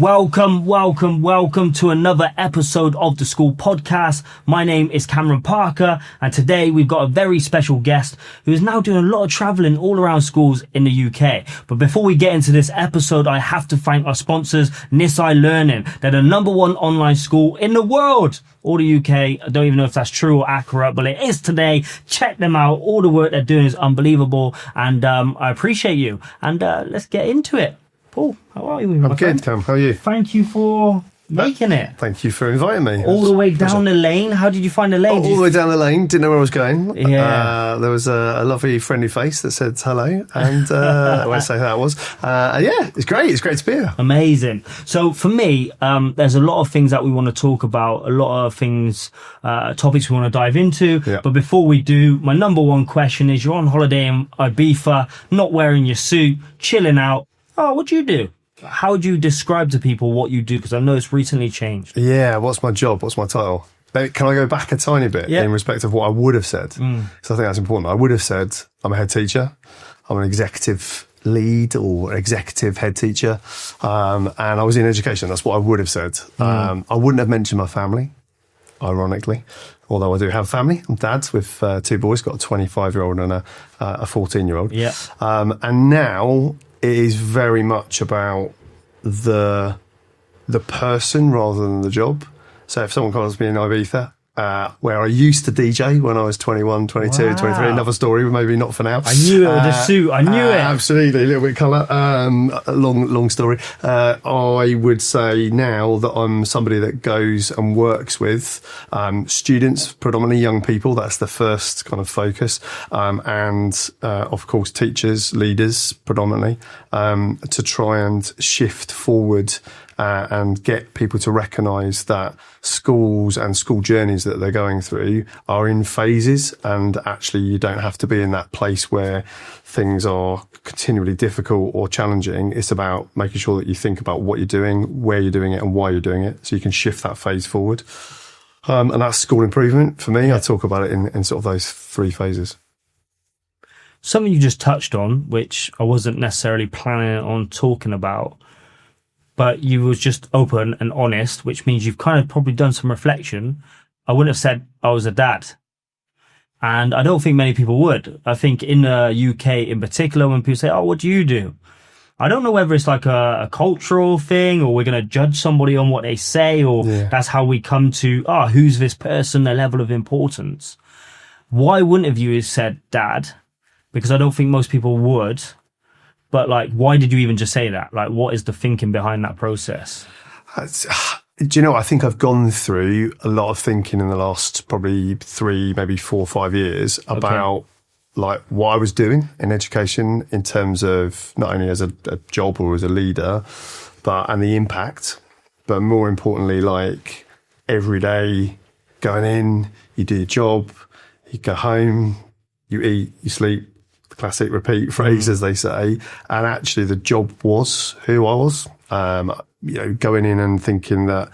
Welcome to another episode of the School Podcast. My name is Cameron Parker, and today we've got a very special guest who is now doing a lot of traveling all around schools in the UK. But before we get into this episode, I have to thank our sponsors, Nisai Learning. They're the #1 online school in the world. All the UK, I don't even know if that's true or accurate, but it is today. Check them out. All the work they're doing is unbelievable, and I appreciate you. And let's get into it. Paul, how are you? I'm good, Cam. How are you? Thank you for making it. Thank you for inviting me. All the way down the lane. How did you find the lane? All the way down the lane. Didn't know where I was going. Yeah. There was a lovely, friendly face that said hello, and I won't say who that was. Yeah, it's great. It's great to be here. Amazing. So for me, there's a lot of things that we want to talk about, a lot of things, topics we want to dive into. Yeah. But before we do, my #1 question is: you're on holiday in Ibiza, not wearing your suit, chilling out. Oh, what do you do? How would you describe to people what you do? Because I know it's recently changed. Yeah, what's my job? What's my title? Can I go back a tiny bit in respect of what I would have said? Because I think that's important. I would have said I'm a head teacher. I'm an executive lead or executive head teacher. And I was in education. That's what I would have said. I wouldn't have mentioned my family, ironically. Although I do have a family. I'm dad with 2 boys, got a 25-year-old and a 14-year-old. Yeah. And now it is very much about the person rather than the job. So if someone calls me in Ibiza, where I used to DJ when I was 21, 22, Wow. 23, another story, maybe not for now. I knew it with the suit. I knew it. Absolutely, a little bit colour. Long story. I would say now that I'm somebody that goes and works with students, predominantly young people. That's the first kind of focus. And of course, teachers, leaders, predominantly, to try and shift forward and get people to recognise that schools and school journeys that they're going through are in phases, and actually you don't have to be in that place where things are continually difficult or challenging. It's about making sure that you think about what you're doing, where you're doing it and why you're doing it, so you can shift that phase forward. And that's school improvement for me. I talk about it in sort of those 3 phases. Something you just touched on, which I wasn't necessarily planning on talking about, but you was just open and honest, which means you've kind of probably done some reflection. I wouldn't have said I was a dad. And I don't think many people would. I think in the UK in particular, when people say, oh, what do you do? I don't know whether it's like a cultural thing, or we're going to judge somebody on what they say, or that's how we come to, who's this person, their level of importance. Why wouldn't have you said dad? Because I don't think most people would. But like, why did you even just say that? Like, what is the thinking behind that process? Do you know, I think I've gone through a lot of thinking in the last probably 3, maybe 4 or 5 years about like what I was doing in education in terms of not only as a job or as a leader, and the impact, but more importantly, like every day going in, you do your job, you go home, you eat, you sleep. Classic repeat phrase, as they say. And actually the job was who I was, going in and thinking that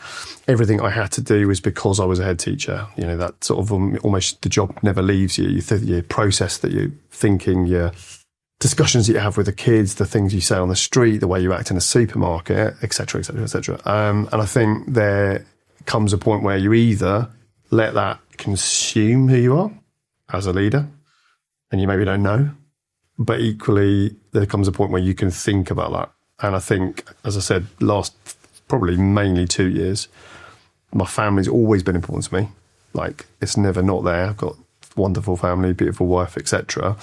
everything I had to do was because I was a head teacher. That sort of almost the job never leaves you. Your process that you're thinking, your discussions that you have with the kids, the things you say on the street, the way you act in a supermarket, et cetera, et cetera, et cetera. And I think there comes a point where you either let that consume who you are as a leader, and you maybe don't know, but equally, there comes a point where you can think about that. And I think, as I said, last probably mainly 2 years, my family's always been important to me. Like, it's never not there. I've got a wonderful family, beautiful wife, etc.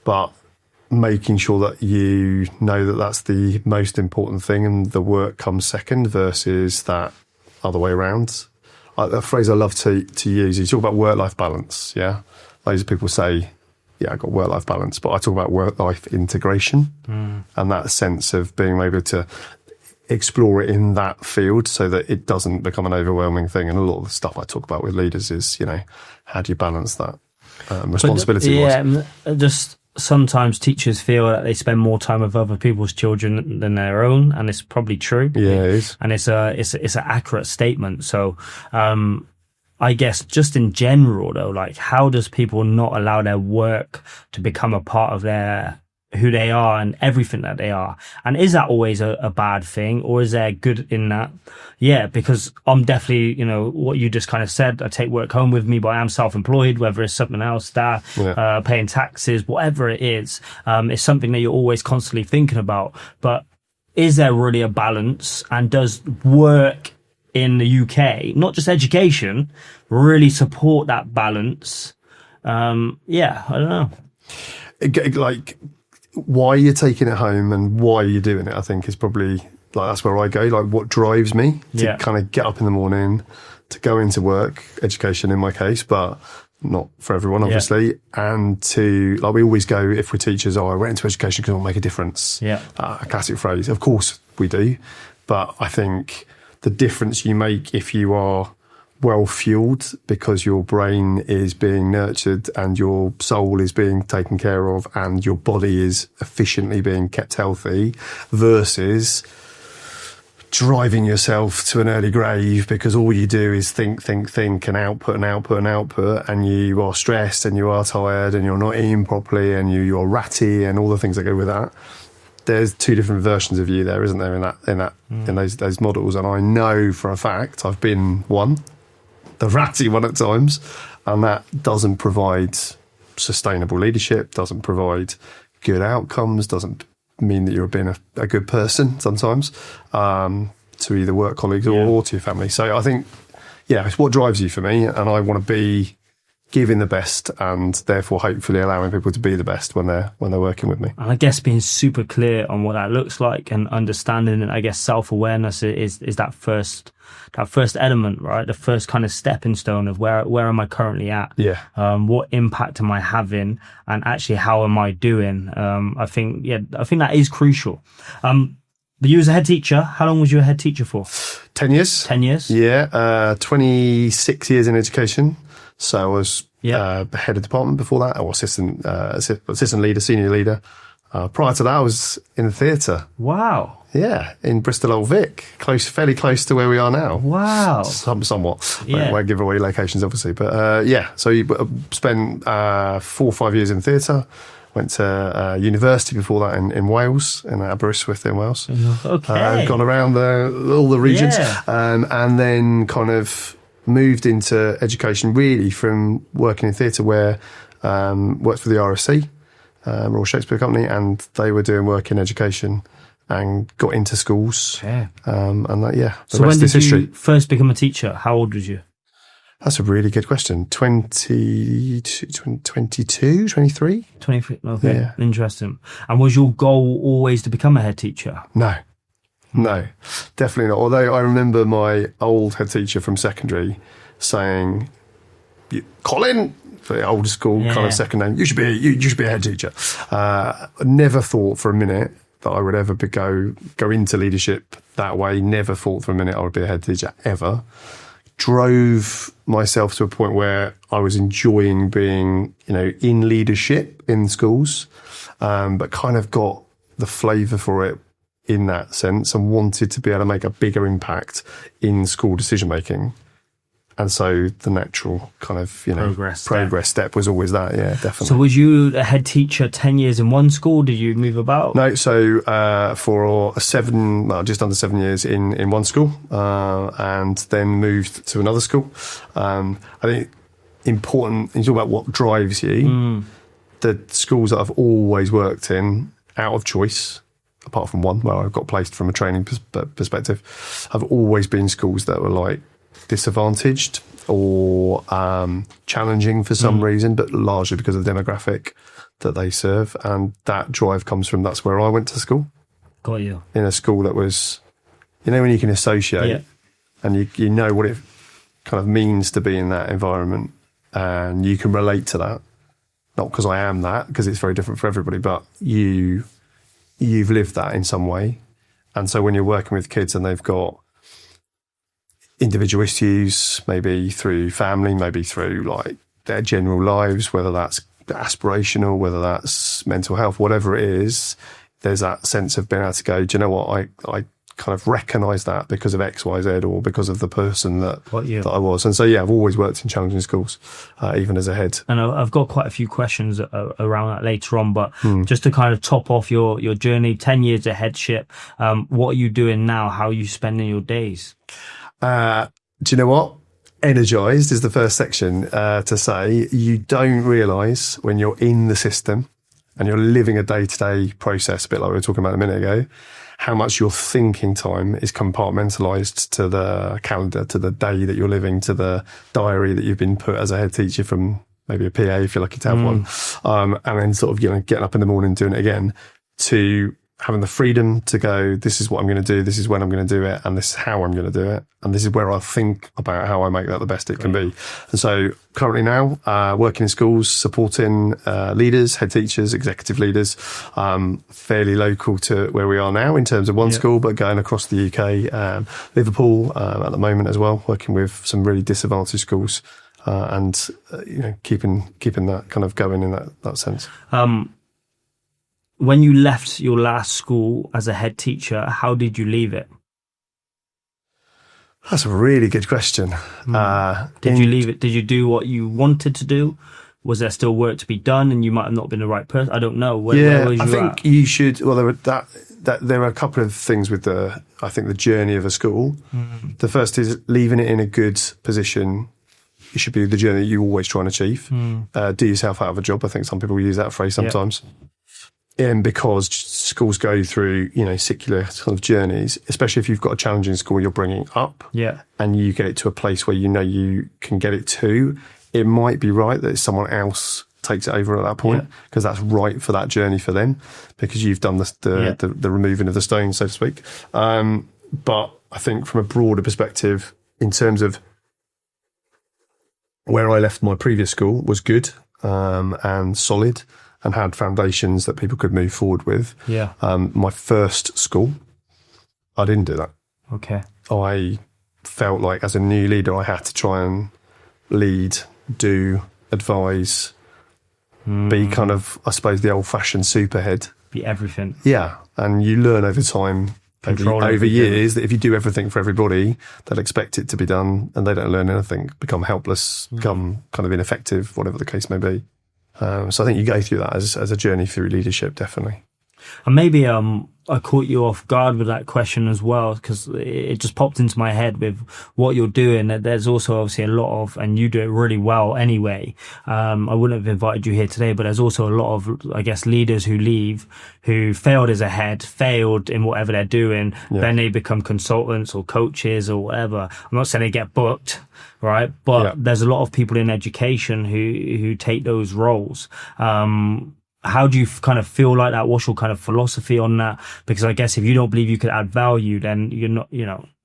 But making sure that you know that that's the most important thing and the work comes second versus that other way around. A phrase I love to use, you talk about work-life balance, yeah? Loads of people say, yeah, I've got work-life balance, but I talk about work-life integration and that sense of being able to explore it in that field so that it doesn't become an overwhelming thing. And a lot of the stuff I talk about with leaders is, how do you balance that responsibility-wise? Yeah, just sometimes teachers feel that they spend more time with other people's children than their own, and it's probably true. Yeah, it is. And it's an accurate statement. So, I guess just in general though, like how does people not allow their work to become a part of their who they are and everything that they are. And is that always a bad thing, or is there good in that? Yeah, because I'm definitely, what you just kind of said, I take work home with me, but I am self-employed, whether it's something else that, paying taxes, whatever it is, it's something that you're always constantly thinking about. But is there really a balance, and does work in the UK, not just education, really support that balance? I don't know. Like, why you're taking it home and why you're doing it, I think is probably, like, that's where I go. Like, what drives me to kind of get up in the morning, to go into work, education in my case, but not for everyone, obviously. And to, like, we always go, if we're teachers, I went into education because I want to make a difference. A classic phrase. Of course we do. But I think the difference you make if you are well fueled because your brain is being nurtured and your soul is being taken care of and your body is efficiently being kept healthy, versus driving yourself to an early grave because all you do is think and output, and you are stressed and you are tired and you're not eating properly and you are ratty and all the things that go with that. There's two different versions of you there, isn't there, in those models? And I know for a fact I've been one, the ratty one at times, and that doesn't provide sustainable leadership, doesn't provide good outcomes, doesn't mean that you're being a good person sometimes, to either work colleagues or to your family. So I think, it's what drives you for me, and I want to be giving the best and therefore hopefully allowing people to be the best when they're working with me. And I guess being super clear on what that looks like and understanding, and I guess self-awareness is that first element, right? The first kind of stepping stone of where am I currently at? What impact am I having, and actually how am I doing? I think that is crucial. You was a head teacher. How long was you a head teacher for? 10 years. 10 years? Yeah. 26 years in education. So I was head of department before that, or assistant leader, senior leader. Prior to that, I was in the theatre. Wow. Yeah, in Bristol Old Vic, fairly close to where we are now. Wow. Somewhat. Won't give away locations, obviously. But so you spent 4 or 5 years in theatre. Went to university before that in Wales, in Aberystwyth in Wales. Okay. Gone around all the regions. And then kind of moved into education really from working in theatre, where worked for the RSC, Royal Shakespeare Company, and they were doing work in education and got into schools. Okay. And that, so when did you first become a teacher? How old was you? That's a really good question. 22, 23? 23, okay. Yeah. Interesting. And was your goal always to become a head teacher? No, definitely not. Although I remember my old head teacher from secondary saying, Collin, for the old school kind of second name, you should be a head teacher. I never thought for a minute that I would ever go into leadership that way. Never thought for a minute I would be a head teacher ever. Drove myself to a point where I was enjoying being, in leadership in schools, but kind of got the flavour for it in that sense and wanted to be able to make a bigger impact in school decision making. And so the natural kind of, progress step was always that. Yeah, definitely. So was you a head teacher 10 years in one school? Did you move about? No. So, for just under 7 years in one school, and then moved to another school. I think important, you talk about what drives you, the schools that I've always worked in out of choice, apart from one where I got placed from a training perspective, have always been schools that were like disadvantaged or challenging for some reason, but largely because of the demographic that they serve. And that drive comes from, that's where I went to school. Got you. In a school that was, when you can associate and you know what it kind of means to be in that environment and you can relate to that. Not because I am that, because it's very different for everybody, but you've lived that in some way. And so when you're working with kids and they've got individual issues, maybe through family, maybe through like their general lives, whether that's aspirational, whether that's mental health, whatever it is, there's that sense of being able to go, do you know what, I kind of recognised that because of X, Y, Z, or because of the person that I was. And so, I've always worked in challenging schools, even as a head. And I've got quite a few questions around that later on, but just to kind of top off your journey, 10 years of headship, what are you doing now? How are you spending your days? Do you know what? Energised is the first section to say. You don't realise when you're in the system and you're living a day-to-day process, a bit like we were talking about a minute ago, how much your thinking time is compartmentalised to the calendar, to the day that you're living, to the diary that you've been put as a head teacher from maybe a PA if you're lucky to have one, and then sort of getting up in the morning and doing it again, to having the freedom to go, this is what I'm going to do, this is when I'm going to do it, and this is how I'm going to do it, and this is where I think about how I make that the best it can be. And so currently now, working in schools, supporting leaders, head teachers, executive leaders, fairly local to where we are now in terms of one school, but going across the UK, Liverpool at the moment as well, working with some really disadvantaged schools, and keeping that kind of going in that sense. When you left your last school as a head teacher, how did you leave it? That's a really good question. Did you leave it? Did you do what you wanted to do? Was there still work to be done, and you might have not been the right person? I don't know. Where was you I think you should. Well, there were a couple of things with the journey of a school. The first is leaving it in a good position. It should be the journey you always try and achieve. Do yourself out of a job. I think some people use that phrase sometimes. And because schools go through, secular kind of journeys, especially if you've got a challenging school you're bringing up, and you get it to a place where you can get it to, it might be right that someone else takes it over at that point, because that's right for that journey for them, because you've done the removing of the stone, so to speak. But I think from a broader perspective, in terms of where I left my previous school was good and solid, and had foundations that people could move forward with. My first school, I didn't do that. Okay. I felt like as a new leader, I had to try and lead, do, advise, be kind of, I suppose, the old-fashioned superhead. Be everything. Yeah, and you learn over time, over years, that if you do everything for everybody, they'll expect it to be done, and they don't learn anything, become helpless, become kind of ineffective, whatever the case may be. So I think you go through that as a journey through leadership, definitely. And maybe I caught you off guard with that question as well, because it just popped into my head with what you're doing. There's also obviously a lot of, and you do it really well anyway. I wouldn't have invited you here today, but there's also a lot of, I guess, leaders who leave, who failed as a head, failed in whatever they're doing. Then they become consultants or coaches or whatever. I'm not saying they get booked, right? But there's a lot of people in education who take those roles. How do you kind of feel like that? What's your kind of philosophy on that? Because I guess if you don't believe you could add value, then you're not,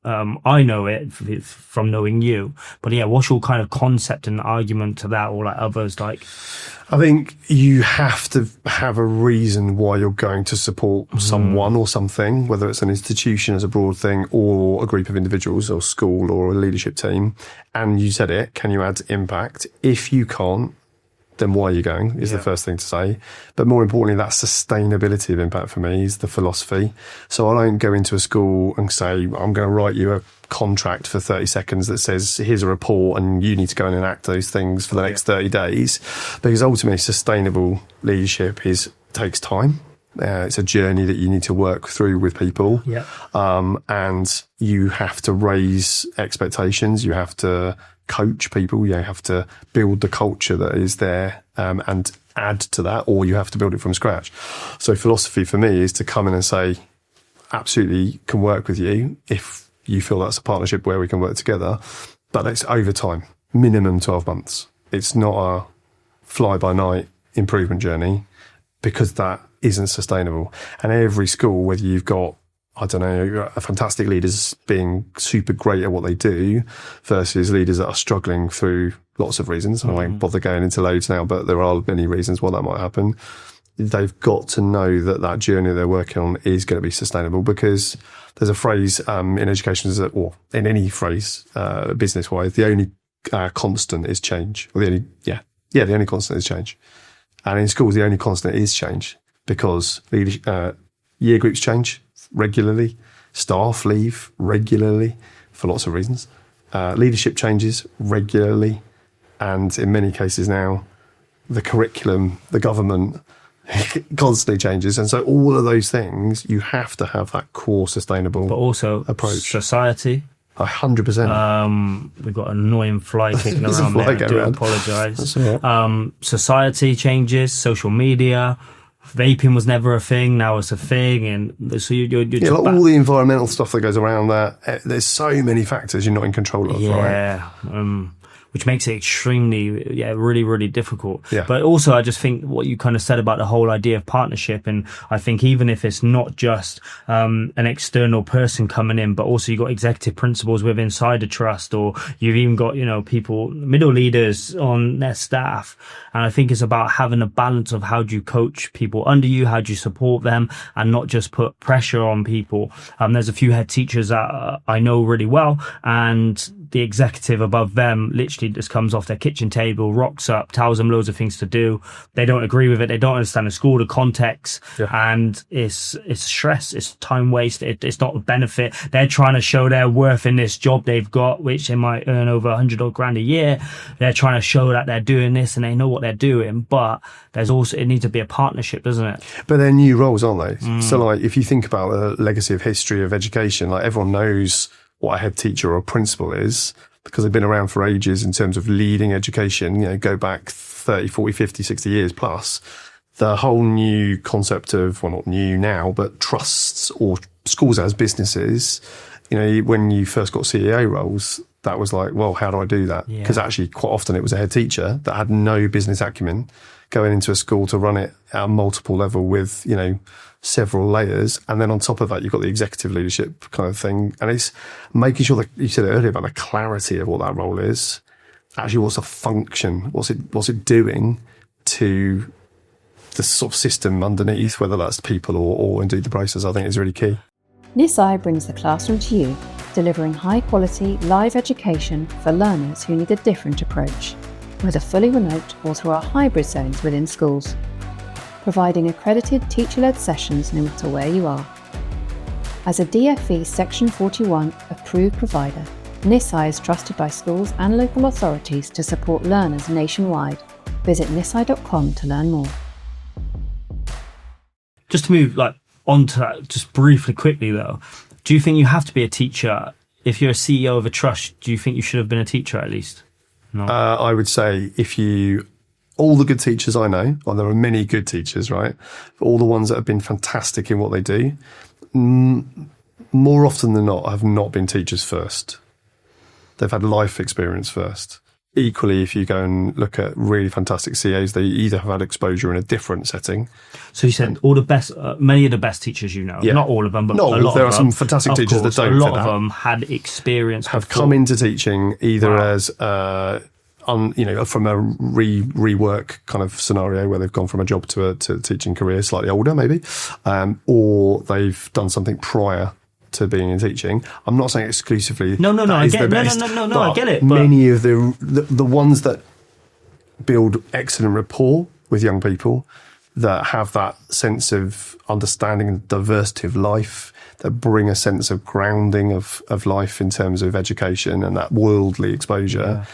I know it from knowing you, but what's your kind of concept and argument to that, or like others? Like, I think you have to have a reason why you're going to support someone or something, whether it's an institution as a broad thing or a group of individuals or school or a leadership team. And you said it, can you add impact? If you can't, then why are you going is the first thing to say. But more importantly, that sustainability of impact for me is the philosophy. So I don't go into a school and say, I'm going to write you a contract for 30 seconds that says, here's a report and you need to go and enact those things for the next 30 days. Because ultimately, sustainable leadership takes time. It's a journey that you need to work through with people. And you have to raise expectations. You have to coach people. You have to build the culture that is there, and add to that, or you have to build it from scratch. So philosophy for me is to come in and say, absolutely can work with you if you feel that's a partnership where we can work together, but it's over time, minimum 12 months. It's not a fly by night improvement journey, because that isn't sustainable. And every school, whether you've got, I don't know, a fantastic leaders being super great at what they do versus leaders that are struggling through lots of reasons. I won't bother going into loads now, but there are many reasons why that might happen. They've got to know that that journey they're working on is going to be sustainable, because there's a phrase in education, or in any phrase, business-wise, the only constant is change. Or the only constant is change. And in schools, the only constant is change, because year groups change regularly, Staff leave regularly for lots of reasons. Leadership changes regularly. And in many cases now, the curriculum, the government constantly changes. And so all of those things, you have to have that core sustainable but also approach. Society. 100%. We've got an annoying fly kicking There's a around fly there. I going do around. apologise. That's all right. Society changes, social media. Vaping was never a thing. Now it's a thing. And so you're Yeah, just like all the environmental stuff that goes around that. There's so many factors you're not in control of, right? Yeah. Which makes it extremely, really, really difficult. Yeah. But also, I just think what you kind of said about the whole idea of partnership, and I think even if it's not just an external person coming in, but also you've got executive principals within inside the trust, or you've even got, people, middle leaders on their staff. And I think it's about having a balance of how do you coach people under you, how do you support them, and not just put pressure on people. There's a few head teachers that I know really well, and the executive above them literally just comes off their kitchen table, rocks up, tells them loads of things to do. They don't agree with it. They don't understand the school, the context, and it's stress. It's time waste. It's not a benefit. They're trying to show their worth in this job they've got, which they might earn over 100 odd grand a year. They're trying to show that they're doing this and they know what they're doing, but there's also, it needs to be a partnership, doesn't it? But they're new roles, aren't they? So like, if you think about the legacy of history of education, like everyone knows what a head teacher or a principal is because they've been around for ages in terms of leading education, go back 30, 40, 50, 60 years plus. The whole new concept of, well, not new now, but trusts or schools as businesses, when you first got CEO roles, that was like, well, how do I do that? Because actually quite often it was a head teacher that had no business acumen going into a school to run it at a multiple level with, several layers. And then on top of that, you've got the executive leadership kind of thing. And it's making sure that, you said it earlier about the clarity of what that role is. Actually, what's the function? What's it doing to the sort of system underneath, whether that's people or indeed the process, I think is really key. NISI brings the classroom to you, delivering high-quality, live education for learners who need a different approach, whether fully remote or through our hybrid zones within schools, providing accredited teacher-led sessions no matter where you are. As a DFE Section 41 approved provider, NISI is trusted by schools and local authorities to support learners nationwide. Visit nisi.com to learn more. Just to move on to that, just briefly, quickly though, do you think you have to be a teacher? If you're a CEO of a trust, do you think you should have been a teacher at least? No. I would say all the good teachers I know, well, there are many good teachers, right? But all the ones that have been fantastic in what they do, more often than not, have not been teachers first. They've had life experience first. Equally, if you go and look at really fantastic CAs, they either have had exposure in a different setting. So you said all the best, many of the best teachers not all of them, but not a lot there of are them, some fantastic teachers course, that don't. A lot of them had experience, have come into teaching either as from a rework kind of scenario where they've gone from a job to a teaching career, slightly older maybe, or they've done something prior to being in teaching. I'm not saying exclusively. No. I get it. No. I get it. But many of the ones that build excellent rapport with young people, that have that sense of understanding and diversity of life, that bring a sense of grounding of life in terms of education and that worldly exposure.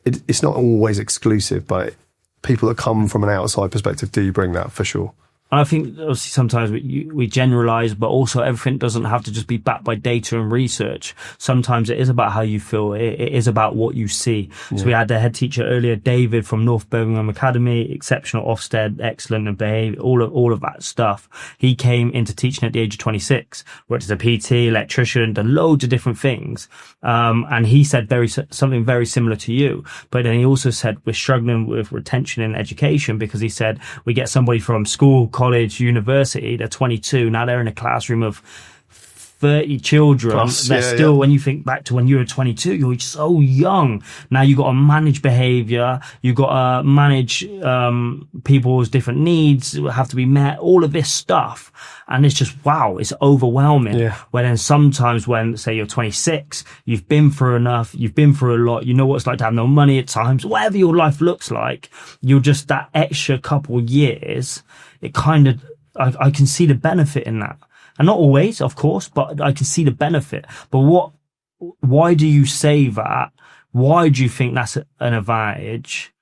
It's not always exclusive, but people that come from an outside perspective do bring that for sure. I think obviously sometimes we generalize, but also everything doesn't have to just be backed by data and research. Sometimes it is about how you feel. It is about what you see. Yeah. So we had the head teacher earlier, David from North Birmingham Academy, exceptional Ofsted, excellent in behaviour, all of that stuff. He came into teaching at the age of 26, worked as a PT, electrician, done loads of different things. And he said something very similar to you. But then he also said we're struggling with retention in education because he said we get somebody from school, college, university, they're 22, now they're in a classroom of 30 children. Plus, they're still, when you think back to when you were 22, you're so young. Now you've got to manage behaviour, you've got to manage people's different needs have to be met, all of this stuff. And it's just, wow, it's overwhelming. Yeah. Where then sometimes when, say, you're 26, you've been through enough, you've been through a lot, you know what it's like to have no money at times, whatever your life looks like, you're just that extra couple years, it kind of, I can see the benefit in that. And not always, of course, but I can see the benefit. But why do you say that? Why do you think that's an advantage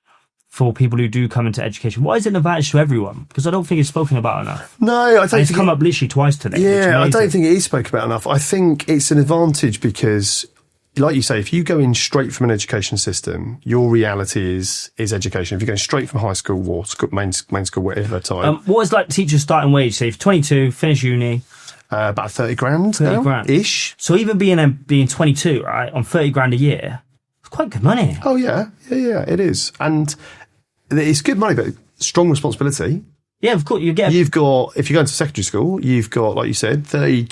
for people who do come into education? Why is it an advantage to everyone? Because I don't think it's spoken about enough. No, I don't think it's come up literally twice today. Yeah, I don't think it is spoken about enough. I think it's an advantage because, like you say, if you go in straight from an education system, your reality is education. If you're going straight from high school or school, main school, whatever time. What is like teacher's starting wage? Say, if 22, finish uni. About 30 grand 30 now, grand. ish. So even being 22, right, on 30 grand a year, it's quite good money. Oh, yeah, it is. And it's good money, but strong responsibility. Yeah, of course. If you go into secondary school, you've got, like you said, 30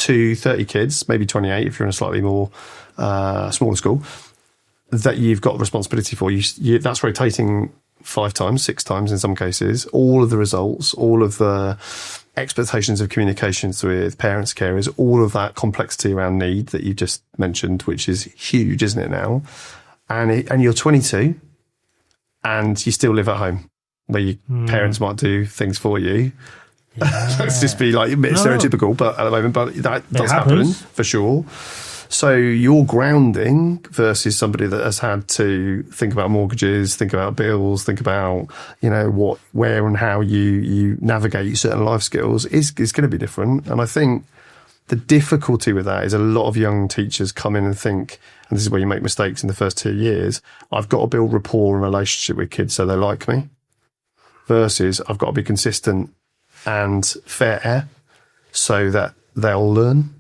kids, maybe 28 if you're in a slightly more smaller school, that you've got responsibility for. That's rotating 5 times, 6 times in some cases. All of the results, all of the expectations of communications with parents, carers, all of that complexity around need that you just mentioned, which is huge, isn't it now? And you're 22 and you still live at home where your parents might do things for you. Yeah. Let's just be like a bit stereotypical, but at the moment, but that does happen for sure. So your grounding versus somebody that has had to think about mortgages, think about bills, think about, where and how you navigate certain life skills is going to be different. And I think the difficulty with that is a lot of young teachers come in and think, and this is where you make mistakes in the first 2 years, I've got to build rapport and relationship with kids so they like me, versus I've got to be consistent and fair so that they'll learn.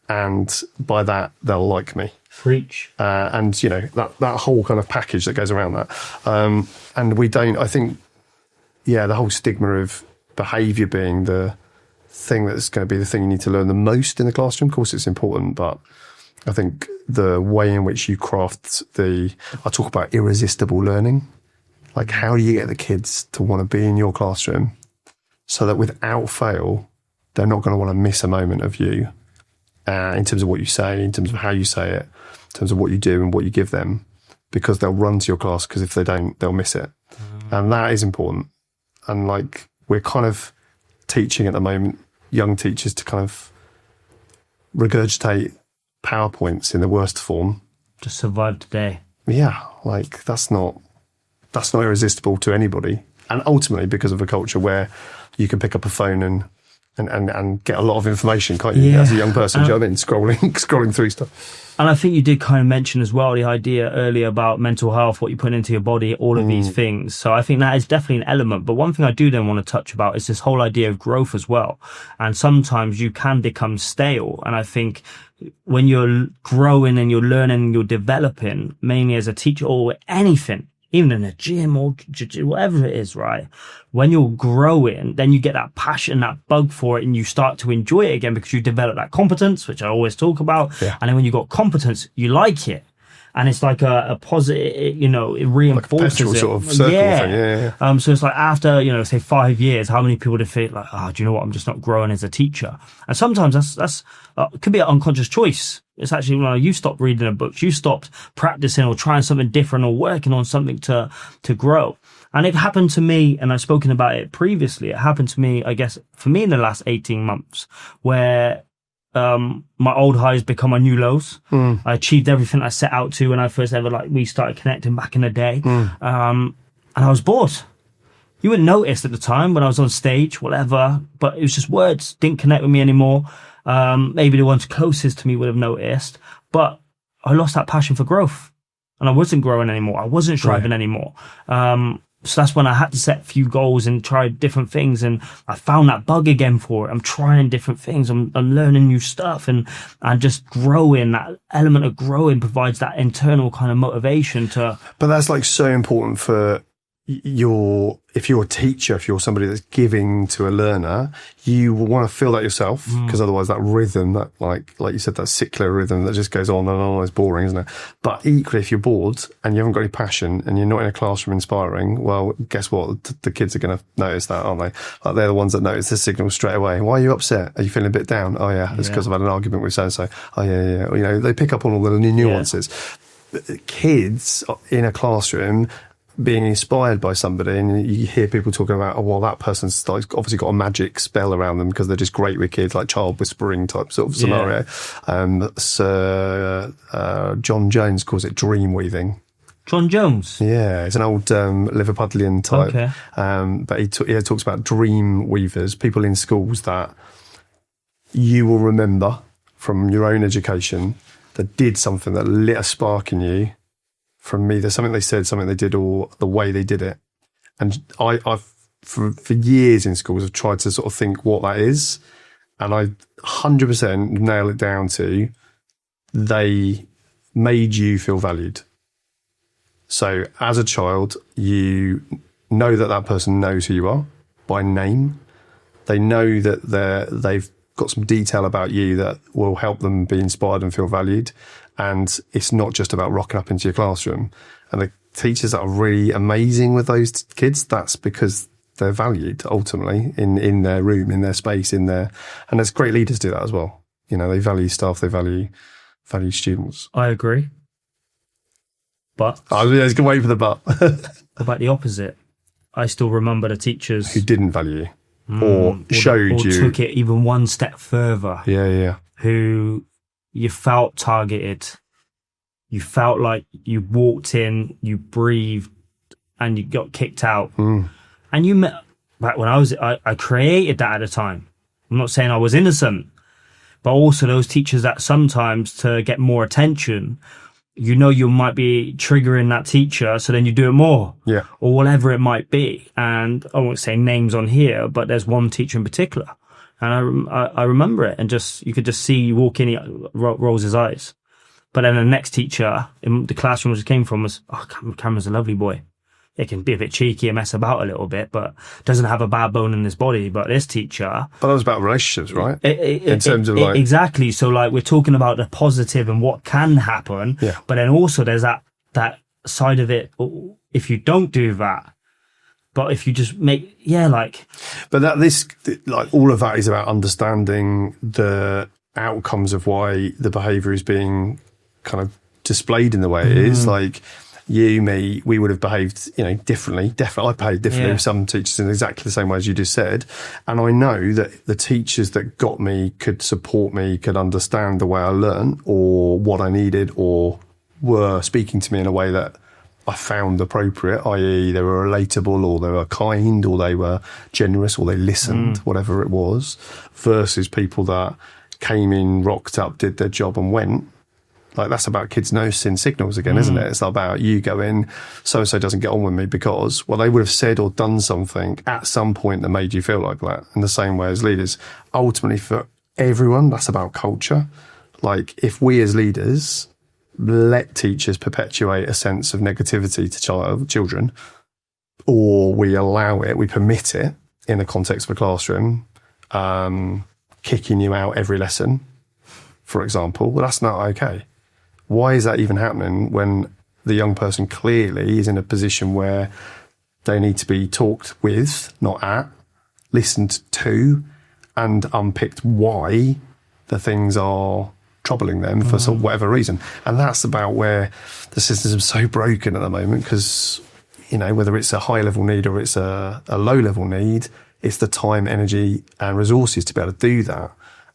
And by that, they'll like me. Preach. And, that whole kind of package that goes around that. And we don't, I think, the whole stigma of behaviour being the thing that's going to be the thing you need to learn the most in the classroom. Of course, it's important, but I think the way in which you craft I talk about irresistible learning. Like, how do you get the kids to want to be in your classroom so that without fail, they're not going to want to miss a moment of you? In terms of what you say, in terms of how you say it, in terms of what you do and what you give them, because they'll run to your class, because if they don't, they'll miss it. And that is important. And we're kind of teaching at the moment young teachers to kind of regurgitate PowerPoints in the worst form. Just survive today. Yeah, that's not irresistible to anybody. And ultimately, because of a culture where you can pick up a phone and get a lot of information, can't you, as a young person, do you know what I mean? Scrolling through stuff. And I think you did kind of mention as well the idea earlier about mental health, what you put into your body, all of these things. So I think that is definitely an element. But one thing I do then want to touch about is this whole idea of growth as well. And sometimes you can become stale. And I think when you're growing and you're learning and you're developing, mainly as a teacher or anything, even in a gym or whatever it is, right? When you're growing, then you get that passion, that bug for it, and you start to enjoy it again because you develop that competence, which I always talk about. Yeah. And then when you got competence, you like it. And it's like a positive, it reinforces like a it. Sort of circle thing. Yeah. So it's like after, say 5 years, how many people do feel like, do you know what? I'm just not growing as a teacher. And sometimes that's could be an unconscious choice. It's actually, you stopped reading a book, you stopped practicing or trying something different or working on something to grow. And it happened to me, and I've spoken about it previously. It happened to me, I guess, for me in the last 18 months, where my old highs become my new lows. I achieved everything I set out to when I first ever we started connecting back in the day. And I was bored. You wouldn't notice at the time when I was on stage, whatever, but it was just words, didn't connect with me anymore. Maybe the ones closest to me would have noticed, but I lost that passion for growth and I wasn't growing anymore. I wasn't striving anymore. So that's when I had to set a few goals and try different things. And I found that bug again for it. I'm trying different things. I'm learning new stuff and just growing. That element of growing provides that internal kind of motivation to. But that's so important for if you're a teacher, if you're somebody that's giving to a learner, you will want to feel that yourself, because otherwise that rhythm, that like you said, that cyclic rhythm that just goes on and on, is boring, isn't it? But equally, if you're bored and you haven't got any passion and you're not in a classroom inspiring, well, guess what? The kids are going to notice that, aren't they? They're the ones that notice the signal straight away. Why are you upset? Are you feeling a bit down? Oh yeah, it's because I've had an argument with so-and-so. Oh yeah. They pick up on all the nuances. Yeah. Kids in a classroom being inspired by somebody, and you hear people talking about, oh, well, that person's like, obviously got a magic spell around them because they're just great with kids, like child whispering type sort of scenario. Sir John Jones calls it dream weaving. John Jones? Yeah, it's an old Liverpudlian type. Okay. But he talks about dream weavers, people in schools that you will remember from your own education that did something that lit a spark in you from either something they said, something they did, or the way they did it. And I've for years in schools, I've tried to sort of think what that is. And I 100% nail it down to they made you feel valued. So as a child, you know that person knows who you are by name. They know that they've got some detail about you that will help them be inspired and feel valued. And it's not just about rocking up into your classroom. And the teachers that are really amazing with those kids, that's because they're valued ultimately in their room, in their space, and there's great leaders do that as well. You know, they value staff, they value students. I agree. But I was going to wait for the but. what about the opposite? I still remember the teachers who didn't value you or showed you. Took it even one step further. Yeah. Who you felt targeted. You felt like you walked in, you breathed, and you got kicked out. And you met, back when I created that at the time. I'm not saying I was innocent, but also those teachers that sometimes to get more attention, you know, you might be triggering that teacher, so then you do it more. Yeah. Or whatever it might be. And I won't say names on here, but there's one teacher in particular. And I remember it, and just, you could just see you walk in, he rolls his eyes. But then the next teacher in the classroom which came from was, oh, Cameron's a lovely boy. It can be a bit cheeky and mess about a little bit, but doesn't have a bad bone in his body. But this teacher... But that was about relationships, right? In terms of like... Exactly. So like we're talking about the positive and what can happen. Yeah. But then also there's that side of it. If you don't do that, but if you just make... Yeah, like... But all of that is about understanding the outcomes of why the behaviour is being kind of displayed in the way it is. Like... You, me, we would have behaved, differently. Definitely, I behaved differently with some teachers in exactly the same way as you just said. And I know that the teachers that got me could support me, could understand the way I learned or what I needed, or were speaking to me in a way that I found appropriate, i.e. they were relatable, or they were kind, or they were generous, or they listened, whatever it was, versus people that came in, rocked up, did their job and went. Like, that's about kids noticing signals again, isn't it? It's about you going, so-and-so doesn't get on with me because, well, they would have said or done something at some point that made you feel like that. In the same way as leaders, ultimately for everyone, that's about culture. Like, if we as leaders let teachers perpetuate a sense of negativity to children, or we allow it, we permit it in the context of a classroom, kicking you out every lesson, for example, well, that's not okay. Why is that even happening when the young person clearly is in a position where they need to be talked with, not at, listened to, and unpicked why the things are troubling them for whatever reason? And that's about where the system is so broken at the moment, because, whether it's a high-level need or it's a low-level need, it's the time, energy, and resources to be able to do that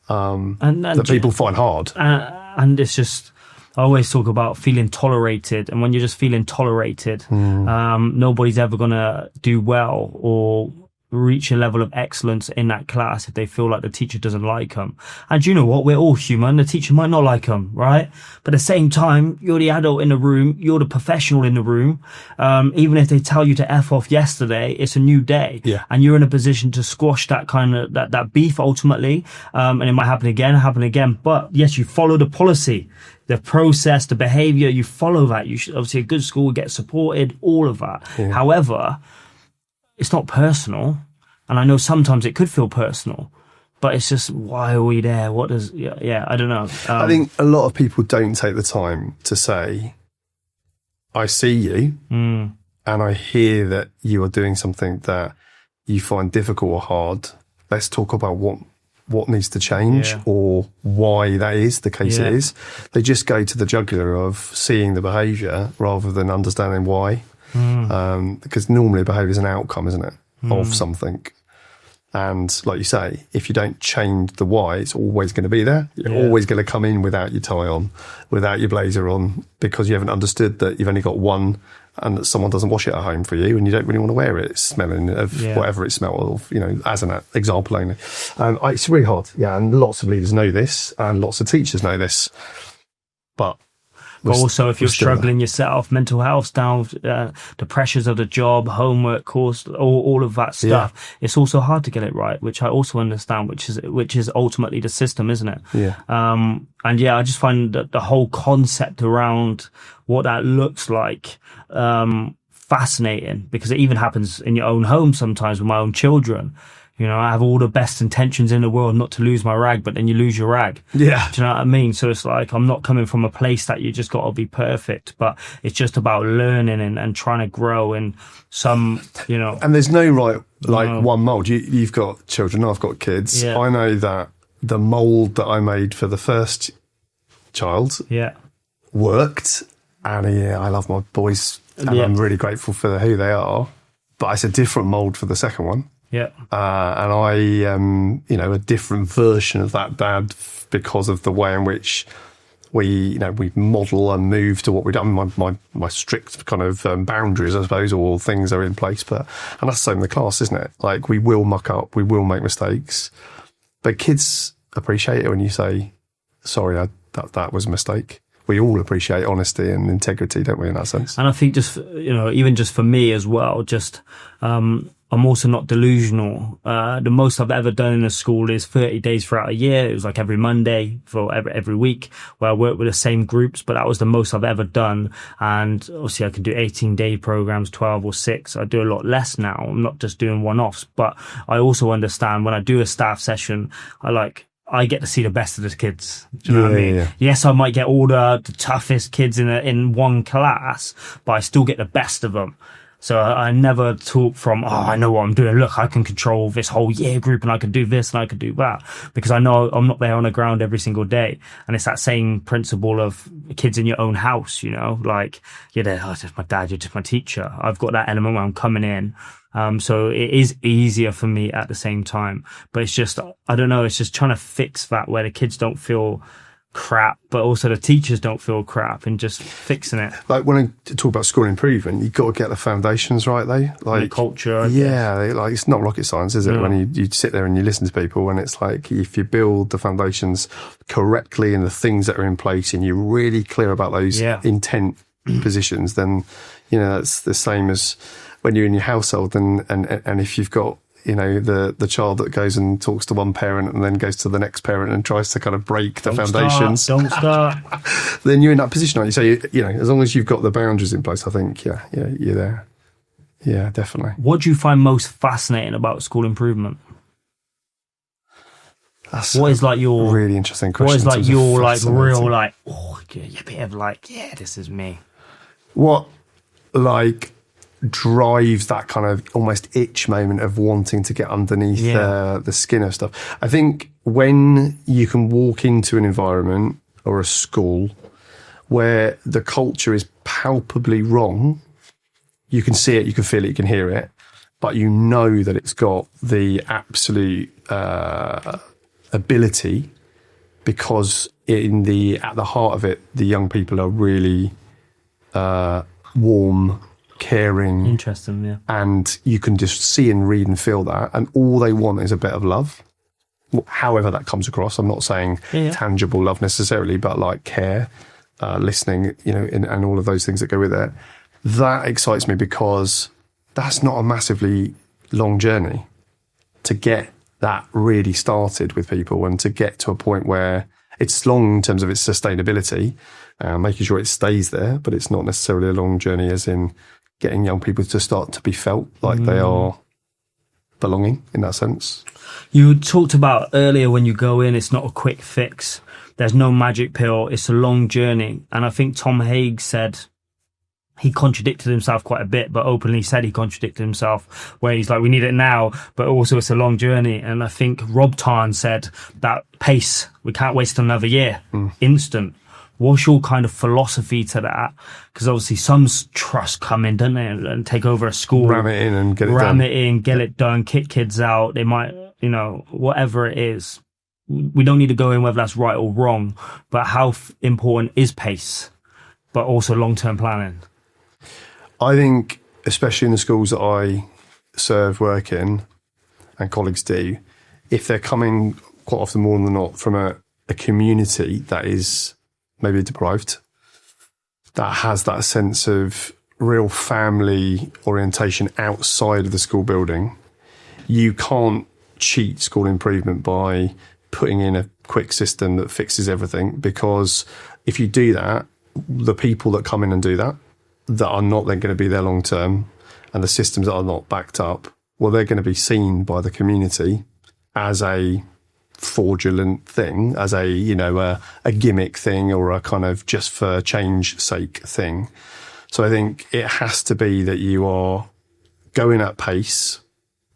that people find hard. And it's just... I always talk about feeling tolerated, and when you're just feeling tolerated, nobody's ever going to do well or reach a level of excellence in that class if they feel like the teacher doesn't like them. And you know what? We're all human. The teacher might not like them, right? But at the same time, you're the adult in the room. You're the professional in the room. Even if they tell you to F off yesterday, it's a new day. Yeah. And you're in a position to squash that kind of, that beef ultimately. And it might happen again. But yes, you follow the policy, the process, the behavior, you follow that. You should, obviously, a good school will get supported, all of that. Yeah. However, it's not personal. And I know sometimes it could feel personal, but it's just, why are we there? What does, I don't know. I think a lot of people don't take the time to say, I see you and I hear that you are doing something that you find difficult or hard. Let's talk about what needs to change or why that is the case it is. They just go to the jugular of seeing the behaviour rather than understanding why. Because normally behaviour is an outcome, isn't it, of something. And like you say, if you don't change the why, it's always going to be there. You're always going to come in without your tie on, without your blazer on, because you haven't understood that you've only got one and that someone doesn't wash it at home for you and you don't really want to wear it. It's smelling of whatever it smells of, you know, as an example only. It's really hard. Yeah. And lots of leaders know this and lots of teachers know this. But also, if you're struggling yourself, mental health down, the pressures of the job, homework, course, all of that stuff, it's also hard to get it right, which I also understand, which is ultimately the system, isn't it? Yeah. And I just find that the whole concept around what that looks like, fascinating, because it even happens in your own home sometimes with my own children. You know, I have all the best intentions in the world not to lose my rag, but then you lose your rag. Yeah. Do you know what I mean? So it's like, I'm not coming from a place that you just got to be perfect, but it's just about learning and trying to grow in some, you know. And there's no one mould. You've got children, I've got kids. Yeah. I know that the mould that I made for the first child worked. And I love my boys and I'm really grateful for who they are. But it's a different mould for the second one. Yeah. And I am, a different version of that dad because of the way in which we model and move to what we've done. My strict kind of boundaries, I suppose, or things are in place. And that's the same in the class, isn't it? Like, we will muck up, we will make mistakes, but kids appreciate it when you say, sorry, that was a mistake. We all appreciate honesty and integrity, don't we, in that sense? And I think just, even just for me as well, just, I'm also not delusional. The most I've ever done in a school is 30 days throughout a year. It was like every Monday for every week where I worked with the same groups, but that was the most I've ever done. And obviously I could do 18-day programs, 12 or 6. I do a lot less now. I'm not just doing one-offs, but I also understand when I do a staff session, I get to see the best of the kids. Do you know what I mean? Yeah. Yes, I might get all the toughest kids in one class, but I still get the best of them. So I never talk from, I know what I'm doing. Look, I can control this whole year group and I can do this and I can do that, because I know I'm not there on the ground every single day. And it's that same principle of kids in your own house, like you're there, just my dad, you're just my teacher. I've got that element where I'm coming in. So it is easier for me at the same time, but it's just, I don't know, it's just trying to fix that where the kids don't feel crap, but also the teachers don't feel crap, and just fixing it. Like, when I talk about school improvement, you've got to get the foundations right, though. Like the culture. It's not rocket science, is it? No. When you sit there and you listen to people, and it's like, if you build the foundations correctly and the things that are in place, and you're really clear about those intent positions, then, that's the same as when you're in your household, and if you've got, the child that goes and talks to one parent and then goes to the next parent and tries to kind of break the foundations. Don't start. Then you're in that position, aren't you? So, as long as you've got the boundaries in place, I think, you're there. Yeah, definitely. What do you find most fascinating about school improvement? What is like your really interesting question? What is like your real a bit of this is me. What drives that kind of almost itch moment of wanting to get underneath the skin of stuff? I think when you can walk into an environment or a school where the culture is palpably wrong, you can see it, you can feel it, you can hear it, but you know that it's got the absolute ability, because at the heart of it, the young people are really warm, caring, interesting, and you can just see and read and feel that, and all they want is a bit of love, however that comes across. I'm not saying tangible love necessarily, but like care, listening, and all of those things that go with it. That excites me, because that's not a massively long journey to get that really started with people, and to get to a point where it's long in terms of its sustainability, making sure it stays there, but it's not necessarily a long journey as in getting young people to start to be felt like they are belonging in that sense. You talked about earlier, when you go in, it's not a quick fix. There's no magic pill. It's a long journey. And I think Tom Haig said, he contradicted himself quite a bit, but openly said he contradicted himself, where he's like, we need it now, but also it's a long journey. And I think Rob Tarn said that pace, we can't waste another year, instant. What's your kind of philosophy to that? Because obviously some trusts come in, don't they, and take over a school. Ram it in and get it done. Ram it in, get it done, kick kids out. They might, whatever it is. We don't need to go in whether that's right or wrong, but how important is pace, but also long-term planning? I think, especially in the schools that I serve, work in, and colleagues do, if they're coming quite often more than not from a community that is maybe deprived, that has that sense of real family orientation outside of the school building, you can't cheat school improvement by putting in a quick system that fixes everything, because if you do that, the people that come in and do that are not then going to be there long term, and the systems that are not backed up, well, they're going to be seen by the community as a fraudulent thing, as a gimmick thing, or a kind of just for change sake thing. So I think it has to be that you are going at pace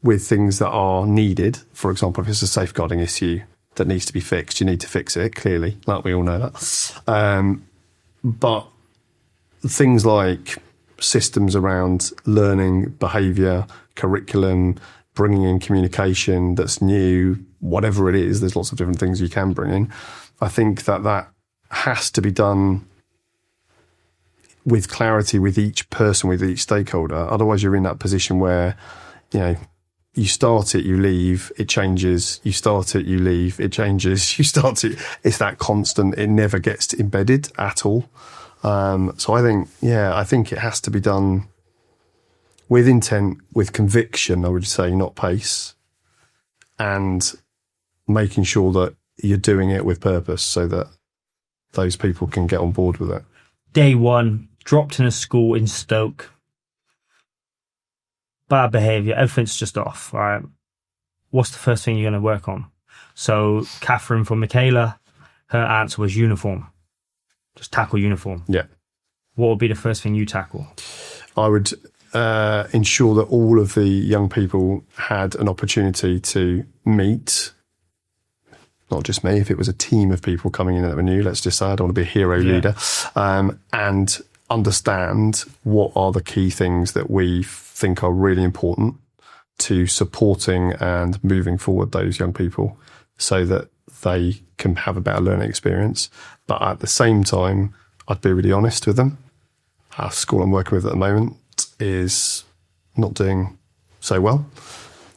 with things that are needed. For example, if it's a safeguarding issue that needs to be fixed, you need to fix it, clearly, like we all know that. But things like systems around learning, behaviour, curriculum, bringing in communication that's new, whatever it is, there's lots of different things you can bring in. I think that has to be done with clarity with each person, with each stakeholder. Otherwise, you're in that position where, you start it, you leave, it changes. You start it, you leave, it changes. You start it. It's that constant. It never gets embedded at all. So I think it has to be done with intent, with conviction, I would say, not pace, and making sure that you're doing it with purpose so that those people can get on board with it. Day one, dropped in a school in Stoke. Bad behaviour, everything's just off, all right? What's the first thing you're going to work on? So Catherine from Michaela, her answer was uniform. Just tackle uniform. Yeah. What would be the first thing you tackle? I would ensure that all of the young people had an opportunity to meet, not just me, if it was a team of people coming in that were new, let's just say I don't want to be a hero leader, and understand what are the key things that we think are really important to supporting and moving forward those young people so that they can have a better learning experience. But at the same time, I'd be really honest with them. Our school I'm working with at the moment is not doing so well,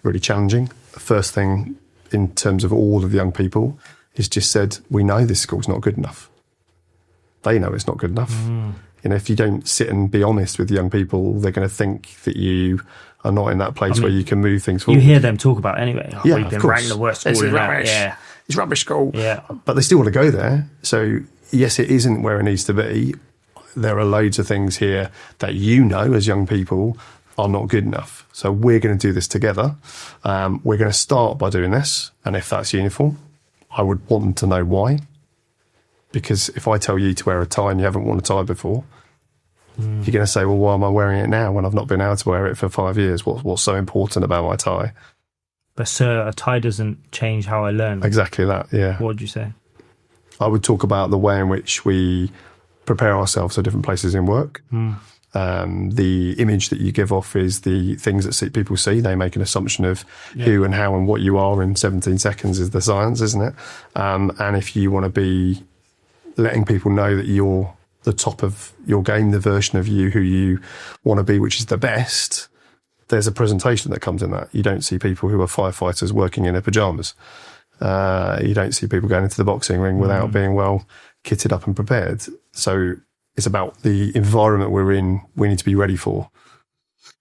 really challenging. The first thing in terms of all of the young people is just said, we know this school's not good enough. They know it's not good enough. If you don't sit and be honest with young people, they're going to think that you are not in that place where you can move things forward. You hear them talk about it anyway. Yeah, we've been ranked the worst school. It's rubbish. Yeah. It's rubbish school. Yeah. But they still want to go there. So yes, it isn't where it needs to be. There are loads of things here that as young people are not good enough. So we're going to do this together. We're going to start by doing this. And if that's uniform, I would want them to know why. Because if I tell you to wear a tie and you haven't worn a tie before, you're going to say, well, why am I wearing it now when I've not been able to wear it for 5 years? What's so important about my tie? But sir, a tie doesn't change how I learn. Exactly that, yeah. What would you say? I would talk about the way in which we prepare ourselves for different places in work. The image that you give off is the things that people see. They make an assumption of who and how and what you are in 17 seconds is the science, isn't it? And if you want to be letting people know that you're the top of your game, the version of you who you want to be, which is the best, there's a presentation that comes in that. You don't see people who are firefighters working in their pajamas. You don't see people going into the boxing ring without being well kitted up and prepared. So it's about the environment we're in, we need to be ready for.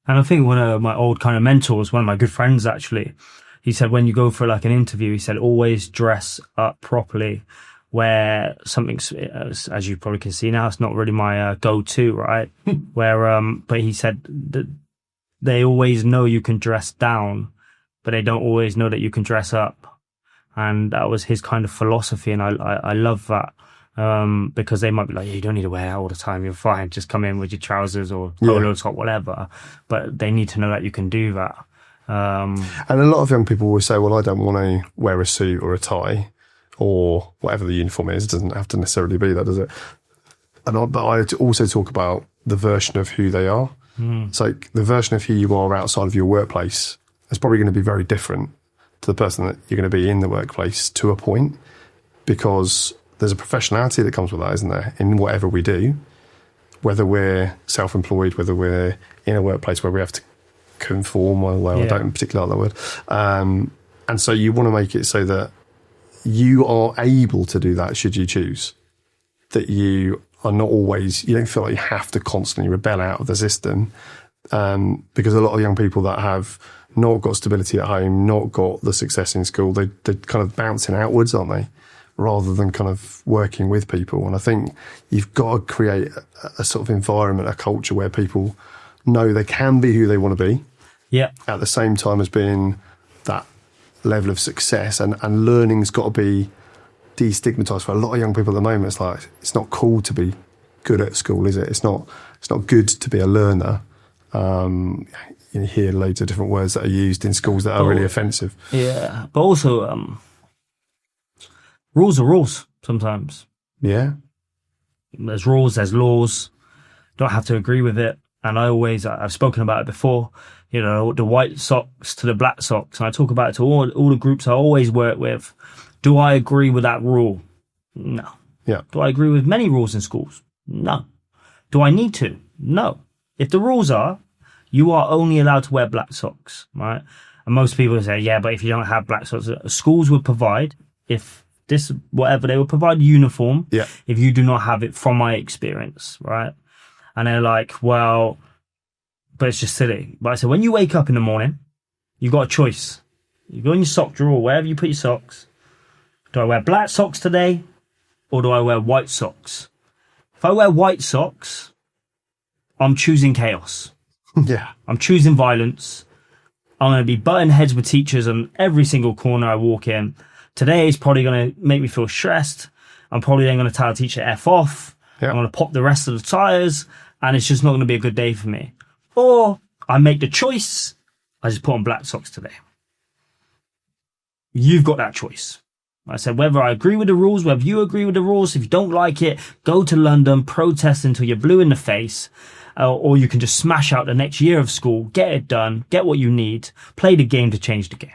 And I think one of my old kind of mentors, one of my good friends actually, he said when you go for like an interview, he said always dress up properly. Where something's, as you probably can see now, it's not really my go-to, right? But he said that they always know you can dress down, but they don't always know that you can dress up. And that was his kind of philosophy. And I love that. Because they might be like, you don't need to wear that all the time. You're fine. Just come in with your trousers or polo top, whatever. But they need to know that you can do that. And a lot of young people will say, well, I don't want to wear a suit or a tie. or whatever the uniform is. It doesn't have to necessarily be that, does it? But I also talk about the version of who they are. So the version of who you are outside of your workplace is probably going to be very different to the person that you're going to be in the workplace to a point, because there's a professionality that comes with that, isn't there, in whatever we do, whether we're self-employed, whether we're in a workplace where we have to conform, I don't particularly like that word. And so you want to make it so that you are able to do that should you choose, that you are not always, you don't feel like you have to constantly rebel out of the system, because a lot of young people that have not got stability at home, not got the success in school, they're kind of bouncing outwards, aren't they, rather than kind of working with people. And I think you've got to create a sort of environment, a culture where people know they can be who they want to be, at the same time as being that level of success, and learning's got to be destigmatized. For a lot of young people at the moment, it's like, it's not cool to be good at school, is it? It's not good to be a learner. You hear loads of different words that are used in schools that are really offensive. Yeah, but also rules are rules sometimes. Yeah, there's rules, there's laws. Don't have to agree with it. And I've spoken about it before, the white socks to the black socks. And I talk about it to all the groups I always work with. Do I agree with that rule? No. Yeah. Do I agree with many rules in schools? No. Do I need to? No. If the rules are, you are only allowed to wear black socks, right? And most people say, yeah, but if you don't have black socks, schools would provide, they would provide uniform if you do not have it, from my experience, right? And they're like, well, but it's just silly. But I said, when you wake up in the morning, you've got a choice. You go in your sock drawer, wherever you put your socks. Do I wear black socks today, or do I wear white socks? If I wear white socks, I'm choosing chaos. Yeah. I'm choosing violence. I'm going to be butting heads with teachers on every single corner I walk in. Today is probably going to make me feel stressed. I'm probably then going to tell a teacher F off. Yeah. I'm going to pop the rest of the tires, and it's just not going to be a good day for me. Or I make the choice, I just put on black socks today. You've got that choice. I said, whether I agree with the rules, whether you agree with the rules, if you don't like it, go to London, protest until you're blue in the face, or you can just smash out the next year of school, get it done, get what you need, play the game to change the game.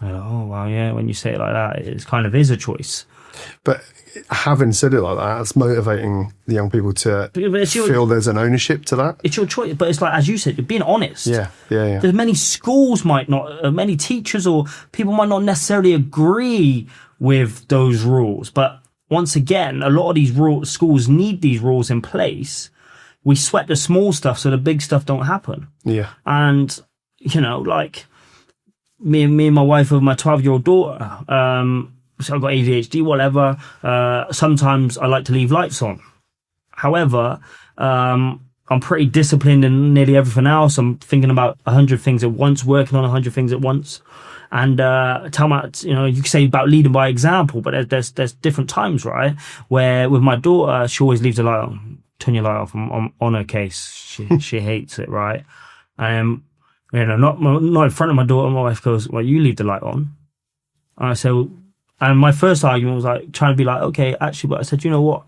Oh, well, yeah, when you say it like that, it kind of is a choice. But having said it like that, it's motivating the young people to feel there's an ownership to that. It's your choice, but it's like, as you said, you're being honest. Yeah. There's many schools many teachers or people might not necessarily agree with those rules. But once again, a lot of these schools need these rules in place. We sweat the small stuff so the big stuff don't happen. Yeah. And, like me and my wife with my 12-year-old daughter, so I've got ADHD, whatever. Sometimes I like to leave lights on. However, I'm pretty disciplined in nearly everything else. I'm thinking about 100 things at once, working on 100 things at once. And you can say about leading by example, but there's different times, right? Where with my daughter, she always leaves the light on. Turn your light off. I'm on her case. She hates it, right? Not in front of my daughter. My wife goes, well, you leave the light on. And I say, and my first argument was like trying to be like, okay, actually, but I said, you know what?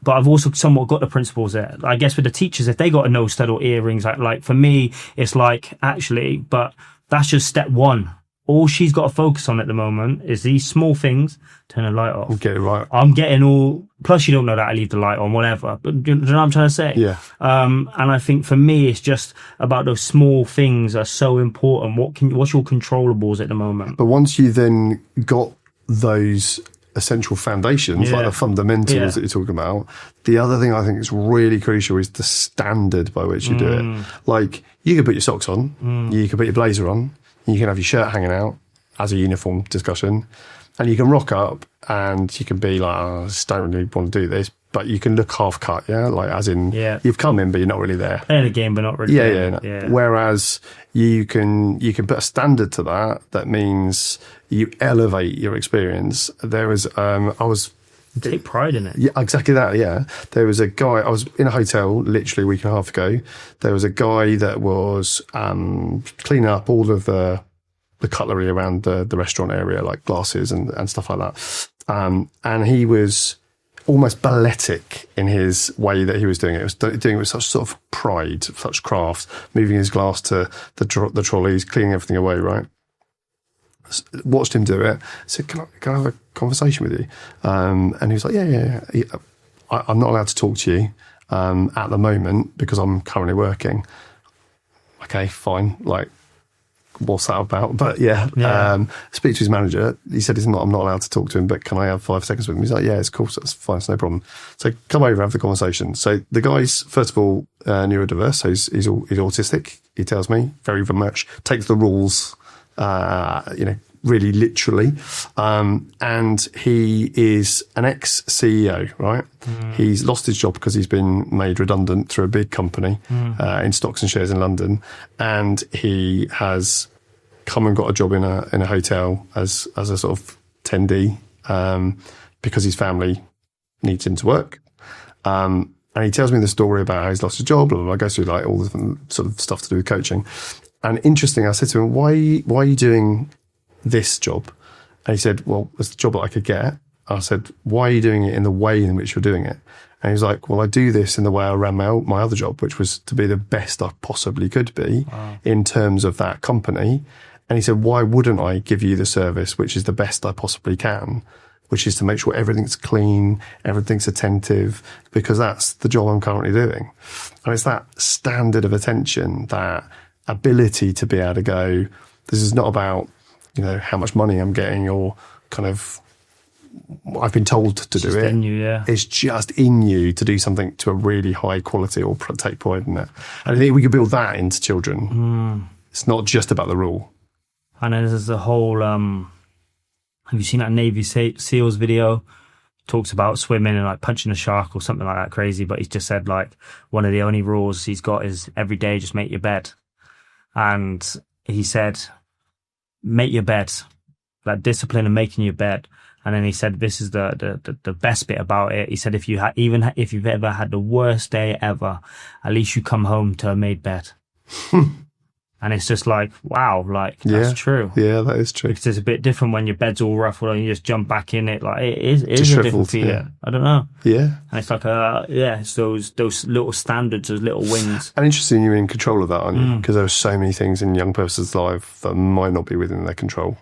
But I've also somewhat got the principles there. I guess with the teachers, if they got a nose stud or earrings, like for me, it's like, actually, but that's just step one. All she's got to focus on at the moment is these small things. Turn the light off. Get it right. I'm getting all, plus you don't know that I leave the light on, whatever. But do you know what I'm trying to say? Yeah. And I think for me, it's just about those small things are so important. What's your controllables at the moment? But once you then got those essential foundations, like the fundamentals that you're talking about, the other thing I think is really crucial is the standard by which you do it. Like, you can put your socks on, you can put your blazer on, you can have your shirt hanging out as a uniform discussion, and you can rock up and you can be like, I just don't really want to do this, but you can look half cut, like as in you've come in but you're not really there. Playing a game but not really there. Whereas you can put a standard to that means you elevate your experience. There was take pride in it. Yeah, exactly that. Yeah, there was a guy. I was in a hotel literally a week and a half ago. There was a guy that was cleaning up all of the the cutlery around the restaurant area, like glasses and stuff like that. And he was almost balletic in his way that he was doing it. He was doing it with such sort of pride, such craft, moving his glass to the trolleys, cleaning everything away, right? Watched him do it. Said, can I have a conversation with you? And he was like, yeah. I'm not allowed to talk to you at the moment because I'm currently working. Okay, fine. Like, what's that about? But speak to his manager. He said I'm not allowed to talk to him, but can I have 5 seconds with him? He's like, yeah, it's cool. So that's fine. It's no problem. So come over, have the conversation. So the guy's, first of all, neurodiverse. So he's autistic. He tells me very, very much, takes the rules, really literally. And he is an ex-CEO, right? He's lost his job because he's been made redundant through a big company in stocks and shares in London. And he has come and got a job in a hotel as a sort of 10D because his family needs him to work. And he tells me the story about how he's lost his job, blah, blah, blah. I go through like all the sort of stuff to do with coaching. And interesting, I said to him, why are you doing this job? And he said, well, it's the job that I could get. I said, why are you doing it in the way in which you're doing it? And he was like, well, I do this in the way I ran my other job, which was to be the best I possibly could be in terms of that company. And he said, why wouldn't I give you the service which is the best I possibly can, which is to make sure everything's clean, everything's attentive, because that's the job I'm currently doing. And it's that standard of attention, that ability to be able to go, this is not about, how much money I'm getting or kind of I've been told to do it. In you, yeah. It's just in you to do something to a really high quality or take pride in it. And I think we could build that into children. It's not just about the rule. And then there's the whole, have you seen that Navy SEALs video? Talks about swimming and like punching a shark or something like that crazy. But he's just said like one of the only rules he's got is every day just make your bed. And he said, make your bed, that discipline of making your bed. And then he said, this is the best bit about it. He said, if you've ever had the worst day ever, at least you come home to a made bed. And it's just like, wow, like that's true. Yeah, that is true. Because it's a bit different when your bed's all ruffled and you just jump back in it. Like it is a different feeling. Yeah. I don't know. Yeah. And it's like, it's those little standards, those little wins. And interesting, you're in control of that, aren't you? Because there are so many things in a young person's life that might not be within their control.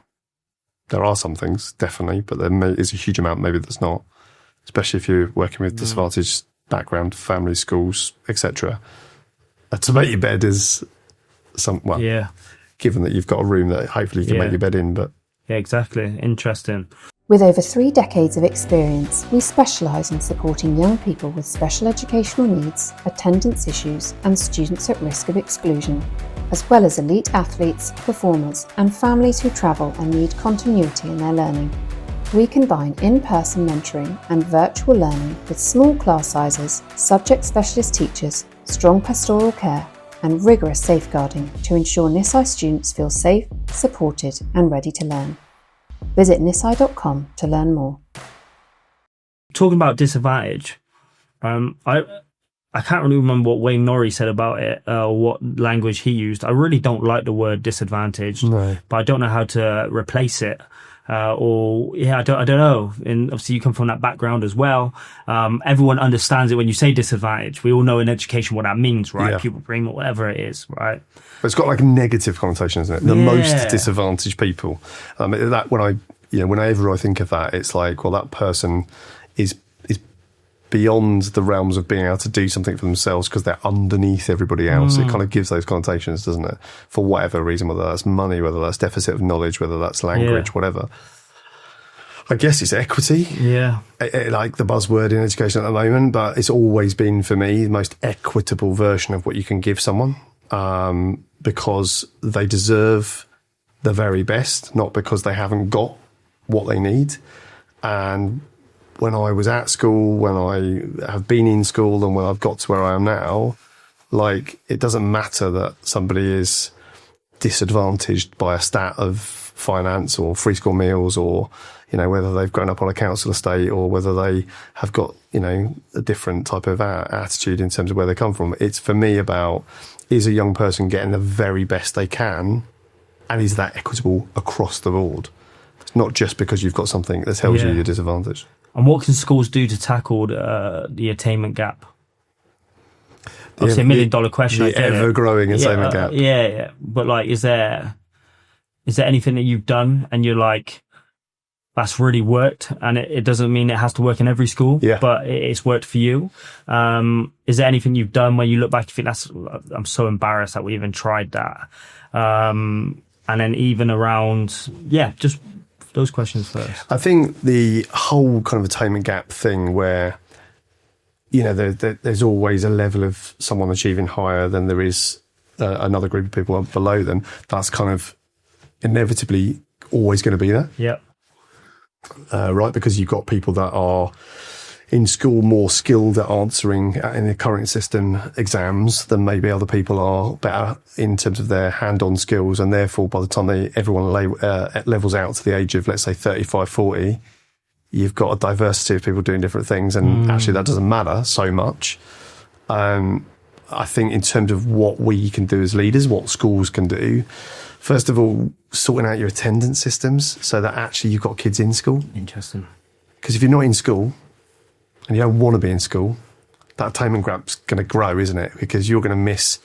There are some things, definitely, but there is a huge amount maybe that's not, especially if you're working with disadvantaged background, families, schools, etc. To make your bed is given that you've got a room that hopefully you can make your bed in. But yeah, exactly. Interesting. With over 3 decades of experience, we specialise in supporting young people with special educational needs, attendance issues, and students at risk of exclusion, as well as elite athletes, performers, and families who travel and need continuity in their learning. We combine in-person mentoring and virtual learning with small class sizes, subject specialist teachers, strong pastoral care, and rigorous safeguarding to ensure NISI students feel safe, supported, and ready to learn. Visit nisi.com to learn more. Talking about disadvantage, I can't really remember what Wayne Norrie said about it, or what language he used. I really don't like the word disadvantaged, but I don't know how to replace it. I don't know. And obviously you come from that background as well. Everyone understands it when you say disadvantage. We all know in education what that means, right? Yeah. People bring whatever it is, right? But it's got like a negative connotation, isn't it? The most disadvantaged people. That whenever I think of that, it's like, well, that person is beyond the realms of being able to do something for themselves because they're underneath everybody else. It kind of gives those connotations, doesn't it? For whatever reason, whether that's money, whether that's deficit of knowledge, whether that's language, whatever. I guess it's equity. Yeah. Like the buzzword in education at the moment, but it's always been for me the most equitable version of what you can give someone, because they deserve the very best, not because they haven't got what they need. And when I was at school, when I have been in school, and when I've got to where I am now, like, it doesn't matter that somebody is disadvantaged by a stat of finance or free school meals, or, whether they've grown up on a council estate, or whether they have got, a different type of attitude in terms of where they come from. It's for me about, is a young person getting the very best they can And is that equitable across the board? It's not just because you've got something that tells you you're disadvantaged. And what can schools do to tackle the attainment gap? Obviously, $1 million question. The ever-growing attainment gap. Yeah. But like, is there anything that you've done and you're like, that's really worked, and it doesn't mean it has to work in every school, but it's worked for you? Is there anything you've done where you look back, you think I'm so embarrassed that we even tried that? And then even around, just those questions first. I think the whole kind of attainment gap thing where, there's always a level of someone achieving higher than there is another group of people below them. That's kind of inevitably always going to be there. Yeah. Right, because you've got people that are in school more skilled at answering in the current system exams than maybe other people are better in terms of their hand-on skills, and therefore by the time everyone levels out to the age of, let's say, 35, 40, you've got a diversity of people doing different things, and actually that doesn't matter so much. I think in terms of what we can do as leaders, what schools can do, first of all, sorting out your attendance systems so that actually you've got kids in school. Interesting. Because if you're not in school and you don't want to be in school, that attainment gap's going to grow, isn't it? Because you're going to miss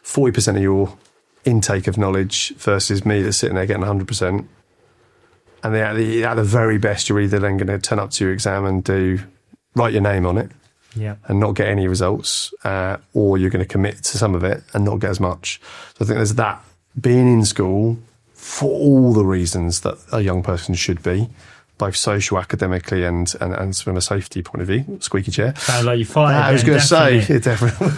40% of your intake of knowledge versus me that's sitting there getting 100%. And at the very best, you're either then going to turn up to your exam and write your name on it and not get any results, or you're going to commit to some of it and not get as much. So I think there's that. Being in school for all the reasons that a young person should be, both social, academically, and from a safety point of view. Squeaky chair. Sounds like you fired. I was going to say, it definitely.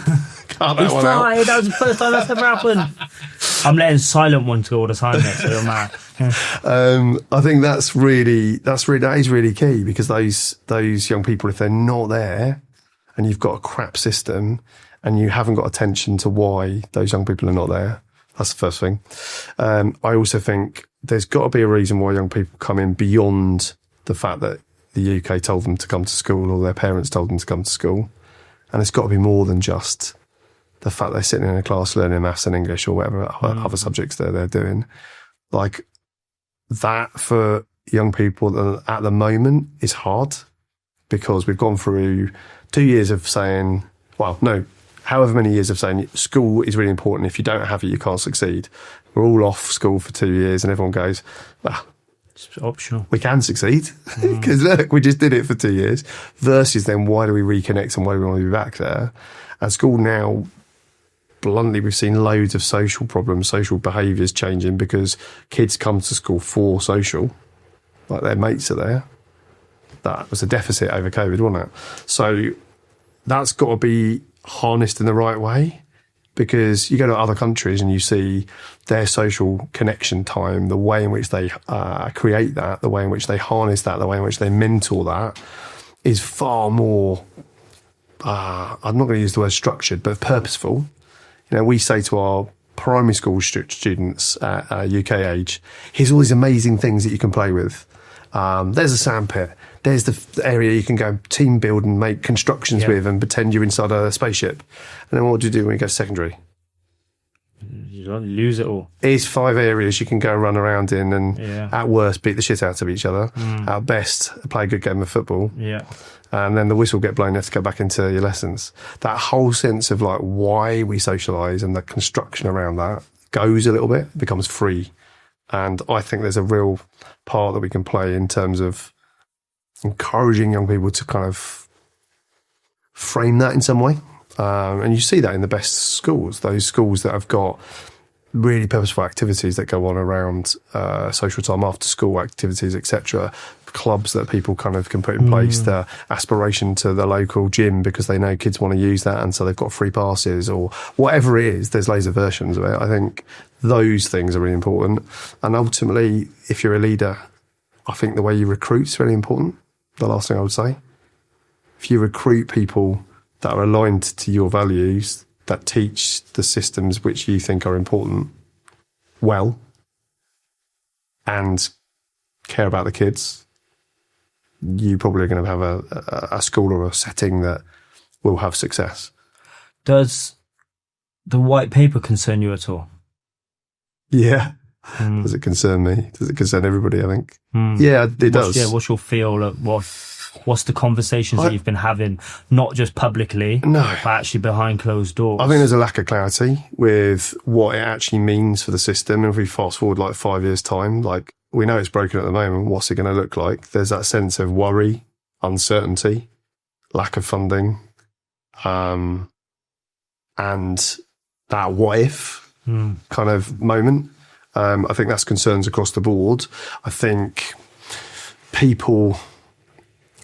Cut that one out. That was the first time that's ever happened. I'm letting silent ones go all the time, mate, so you're mad. I think that is really key, because those young people, if they're not there, and you've got a crap system, and you haven't got attention to why those young people are not there. That's the first thing. I also think there's got to be a reason why young people come in beyond the fact that the UK told them to come to school or their parents told them to come to school. And it's got to be more than just the fact they're sitting in a class learning maths and English or whatever other subjects they're doing. Like, that for young people at the moment is hard, because we've gone through 2 years of saying, however many years of saying school is really important. If you don't have it, you can't succeed. We're all off school for 2 years and everyone goes, it's optional. We can succeed because look, we just did it for 2 years, versus then why do we reconnect and why do we want to be back there? At school now, bluntly, we've seen loads of social problems, social behaviours changing because kids come to school for social, like their mates are there. That was a deficit over COVID, wasn't it? So that's got to be harnessed in the right way, because you go to other countries and you see their social connection time, the way in which they create that, the way in which they harness that, the way in which they mentor that is far more, I'm not going to use the word structured, but purposeful. We say to our primary school students at UK age, here's all these amazing things that you can play with. There's a sandpit. There's the area you can go team build and make constructions with and pretend you're inside a spaceship. And then what do you do when you go to secondary? You don't lose it all. Here's 5 areas you can go run around in and at worst beat the shit out of each other. At best, play a good game of football. Yeah. And then the whistle get blown, you have to go back into your lessons. That whole sense of like why we socialise and the construction around that goes a little bit, becomes free. And I think there's a real part that we can play in terms of encouraging young people to kind of frame that in some way. And you see that in the best schools, those schools that have got really purposeful activities that go on around social time, after school activities, etc. Clubs that people kind of can put in place, the aspiration to the local gym because they know kids want to use that, and so they've got free passes or whatever it is. There's loads of versions of it. I think those things are really important. And ultimately, if you're a leader, I think the way you recruit is really important. The last thing I would say, if you recruit people that are aligned to your values, that teach the systems which you think are important well, and care about the kids, you probably are going to have a school or a setting that will have success. Does the white paper concern you at all? Yeah, Does it concern me? Does it concern everybody? I think. Yeah, it does. Yeah, what's your feel of what's the conversations that you've been having, not just publicly, but actually behind closed doors? I think there's a lack of clarity with what it actually means for the system. And if we fast forward like 5 years' time, like we know it's broken at the moment, what's it going to look like? There's that sense of worry, uncertainty, lack of funding, and that what if kind of moment. I think that's concerns across the board. I think people...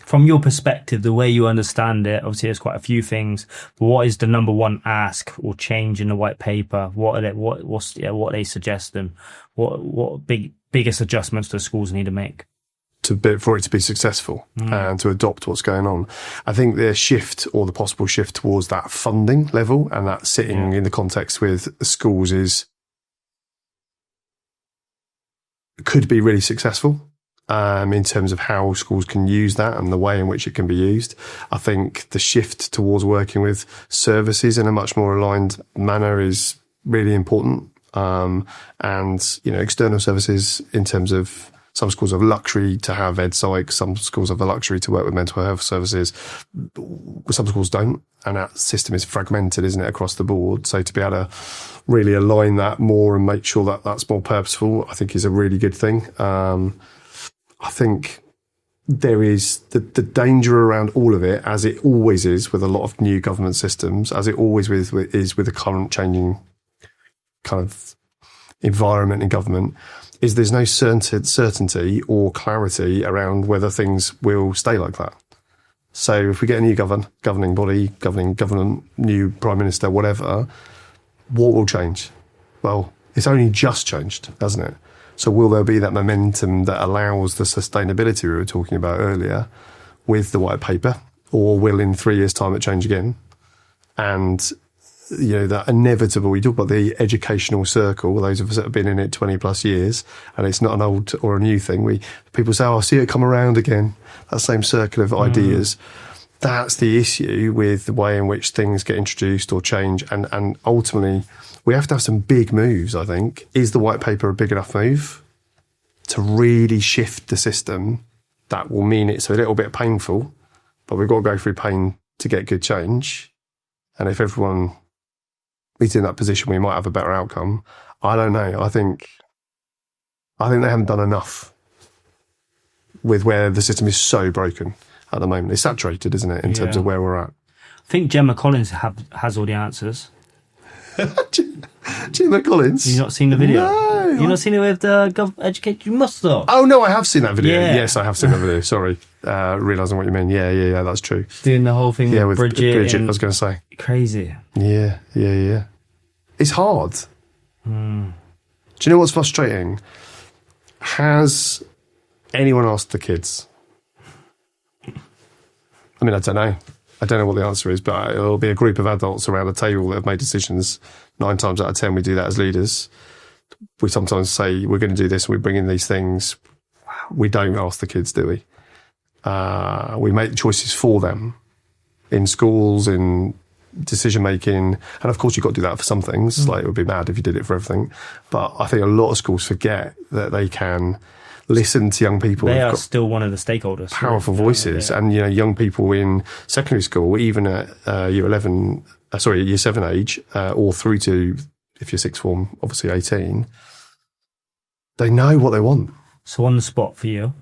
From your perspective, the way you understand it, obviously there's quite a few things, but what is the number one ask or change in the white paper? What are they suggesting? What biggest adjustments do schools need to make? For it to be successful and to adopt what's going on. I think the shift or the possible shift towards that funding level and that sitting in the context with schools could be really successful. In terms of how schools can use that and the way in which it can be used. I think the shift towards working with services in a much more aligned manner is really important. And, external services in terms of some schools have luxury to have EdPsych, some schools have the luxury to work with mental health services. Some schools don't. And that system is fragmented, isn't it, across the board? So to be able to really align that more and make sure that that's more purposeful, I think is a really good thing. I think there is the danger around all of it, as it always is with a lot of new government systems, as it always is with the current changing kind of environment in government, is there's no certainty or clarity around whether things will stay like that. So if we get a new governing body, governing government, new prime minister, whatever, what will change? Well, it's only just changed, hasn't it? So will there be that momentum that allows the sustainability we were talking about earlier with the white paper, or will in 3 years' time it change again? And, that inevitable, we talk about the educational circle, those of us that have been in it 20 plus years, and it's not an old or a new thing. People say, I'll see it come around again, that same circle of ideas. That's the issue with the way in which things get introduced or change. And ultimately, we have to have some big moves, I think. Is the white paper a big enough move to really shift the system? That will mean it's a little bit painful, but we've got to go through pain to get good change. And if everyone is in that position, we might have a better outcome. I don't know. I think they haven't done enough with where the system is so broken at the moment. It's saturated, isn't it, in terms of where we're at? I think Gemma Collins has all the answers. Gemma Collins? You've not seen the video? No. You've not seen it with Educate? You must have. Oh, no, I have seen that video. Yeah. Yes, I have seen that video. Sorry. Realising what you mean. Yeah, that's true. Doing the whole thing with Bridget. I was going to say. Crazy. Yeah. It's hard. Do you know what's frustrating? Has anyone asked the kids? I mean, I don't know. I don't know what the answer is, but it'll be a group of adults around a table that have made decisions. 9 times out of 10, we do that as leaders. We sometimes say, we're going to do this, and we bring in these things. We don't ask the kids, do we? We make choices for them in schools, in decision-making. And of course, you've got to do that for some things. Like, it would be mad if you did it for everything. But I think a lot of schools forget that they can listen to young people. They are still one of the stakeholders. Powerful voices. Yeah. And, young people in secondary school, even at year 7 age, or through to, if you're sixth form, obviously 18, they know what they want. So on the spot for you,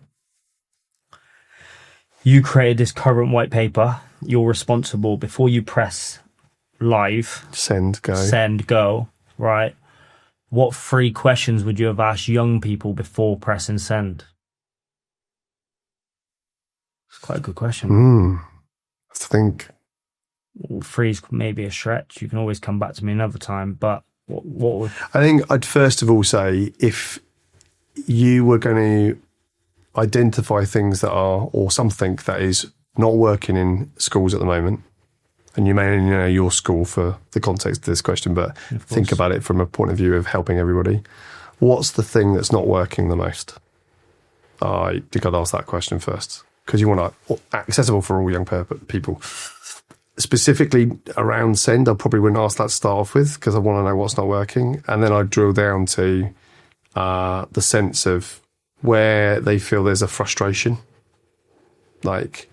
you created this current white paper. You're responsible before you press live. Send, go, right? What 3 questions would you have asked young people before pressing send? It's quite a good question. I think 3 is maybe a stretch. You can always come back to me another time. But what would... I think I'd first of all say, if you were going to identify things that are, or something that is not working in schools at the moment, and you may only know your school for the context of this question, but think about it from a point of view of helping everybody. What's the thing that's not working the most? I think I'd ask that question first, because you want to accessible for all young people. Specifically around send, I probably wouldn't ask that to start off with, because I want to know what's not working. And then I'd drill down to, the sense of where they feel there's a frustration. Like,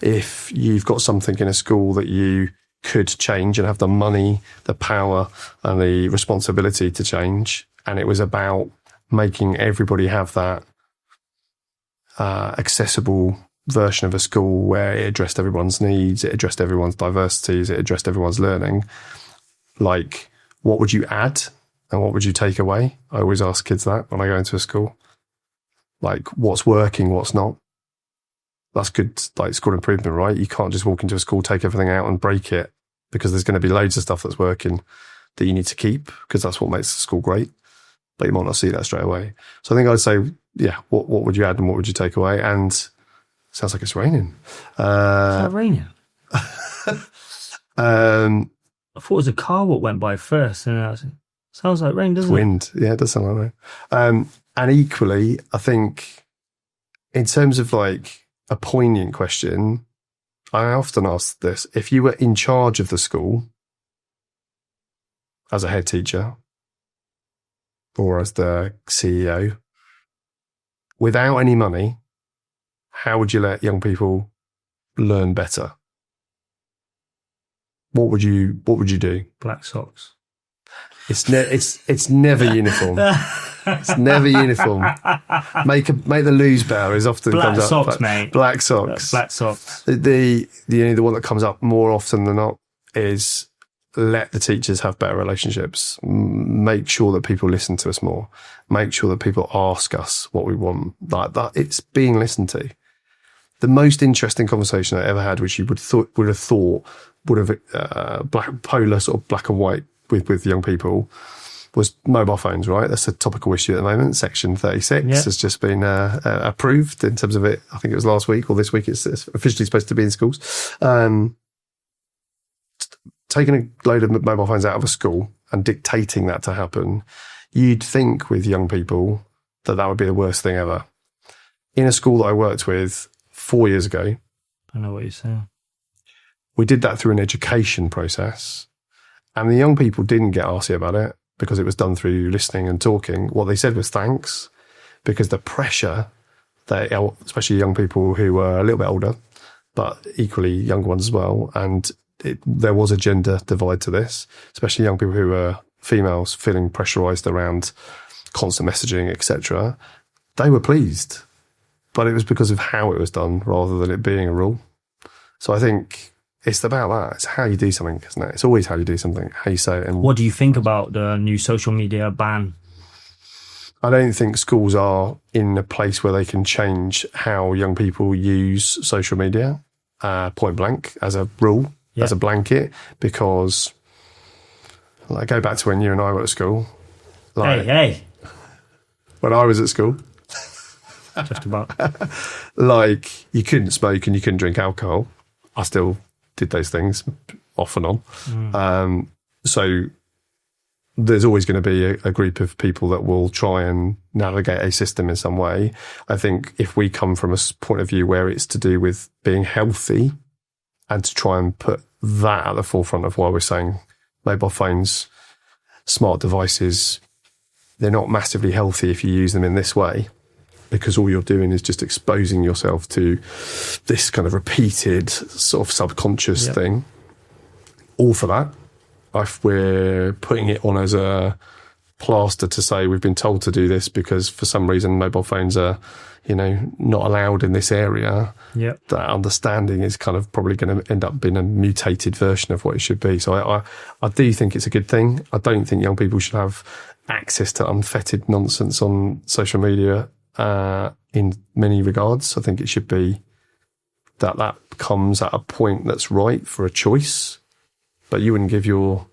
if you've got something in a school that you could change and have the money, the power and the responsibility to change, and it was about making everybody have that accessible version of a school where it addressed everyone's needs, it addressed everyone's diversities, it addressed everyone's learning, like, what would you add and what would you take away? I always ask kids that when I go into a school. Like, what's working, what's not? That's good, like, school improvement, right? You can't just walk into a school, take everything out and break it, because there's going to be loads of stuff that's working that you need to keep, because that's what makes the school great. But you might not see that straight away. So I think I'd say, yeah, what would you add and what would you take away? And sounds like it's raining. Is that raining? I thought it was a car what went by first, and sounds like rain, doesn't it? Wind, yeah, it does sound like rain. And equally, I think, in terms of like a poignant question, I often ask this: if you were in charge of the school as a head teacher or as the CEO, without any money, how would you let young people learn better? What would you do? Black socks. It's never uniform. It's never uniform. Make the lose better is often black comes up. Socks, mate. Black socks. Black socks. The one that comes up more often than not is let the teachers have better relationships. Make sure that people listen to us more. Make sure that people ask us what we want. Like that, it's being listened to. The most interesting conversation I ever had, which you would have thought polar sort of black and white with young people, was mobile phones, right? That's a topical issue at the moment. Section 36 has just been approved in terms of it. I think it was last week or this week. It's officially supposed to be in schools. Taking a load of mobile phones out of a school and dictating that to happen, you'd think with young people that would be the worst thing ever. In a school that I worked with 4 years ago, I know what you're saying. We did that through an education process, and the young people didn't get arsy about it because it was done through listening and talking. What they said was thanks, because the pressure that, especially young people who were a little bit older, but equally younger ones as well, and there was a gender divide to this, especially young people who were females feeling pressurised around constant messaging, etc. They were pleased, but it was because of how it was done rather than it being a rule. So I think it's about that. It's how you do something, isn't it? It's always how you do something, how you say it. And what do you think about the new social media ban? I don't think schools are in a place where they can change how young people use social media, point blank, as a rule, as a blanket, because like, go back to when you and I were at school. Like, hey. When I was at school. Just about. Like, you couldn't smoke and you couldn't drink alcohol. I still did those things off and on. So there's always going to be a group of people that will try and navigate a system in some way. I think if we come from a point of view where it's to do with being healthy and to try and put that at the forefront of why we're saying mobile phones, smart devices, they're not massively healthy if you use them in this way, because all you're doing is just exposing yourself to this kind of repeated sort of subconscious thing. All for that. If we're putting it on as a plaster to say we've been told to do this because for some reason mobile phones are, not allowed in this area, that understanding is kind of probably going to end up being a mutated version of what it should be. So I do think it's a good thing. I don't think young people should have access to unfettered nonsense on social media in many regards. I think it should be that comes at a point that's right for a choice. But you wouldn't give your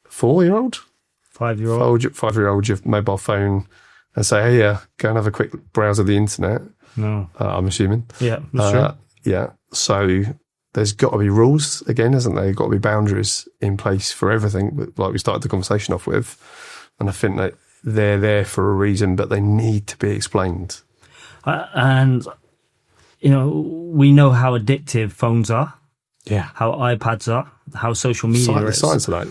4-year-old? 5-year-old your mobile phone and say, hey, go and have a quick browse of the internet. No. I'm assuming. Yeah, that's true. Yeah. So there's got to be rules again, isn't there? Got to be boundaries in place for everything, like we started the conversation off with. And I think that they're there for a reason, but they need to be explained. And, we know how addictive phones are. how iPads are, how social media is. Science of that.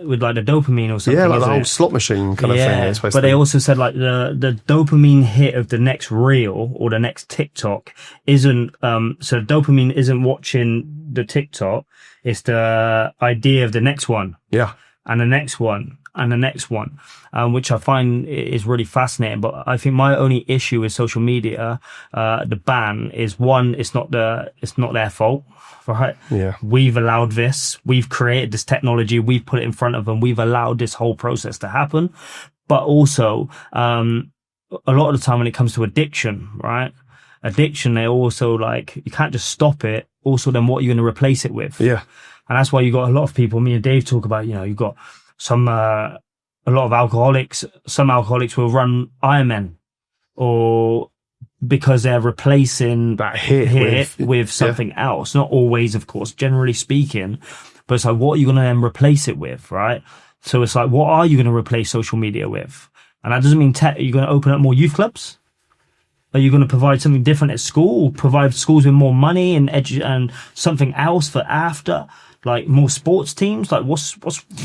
With like the dopamine or something. Yeah, like the whole slot machine kind of thing. It's but they also said like the dopamine hit of the next reel or the next TikTok isn't, so dopamine isn't watching the TikTok, it's the idea of the next one. Yeah. And the next one. And the next one, which I find is really fascinating. But I think my only issue with social media, the ban, is one, it's not their fault, right? Yeah. We've allowed this. We've created this technology. We've put it in front of them. We've allowed this whole process to happen. But also, a lot of the time when it comes to addiction, right? Addiction, they also like, you can't just stop it. Also, then what are you going to replace it with? Yeah. And that's why you got a lot of people, me and Dave talk about, you've got a lot of alcoholics. Some alcoholics will run Ironman, or because they're replacing that hit with something else. Not always, of course, generally speaking, but it's like, what are you going to then replace it with, right? So it's like, what are you going to replace social media with? And that doesn't mean are you going to open up more youth clubs? Are you going to provide something different at school? Provide schools with more money and something else for after? Like more sports teams, like what's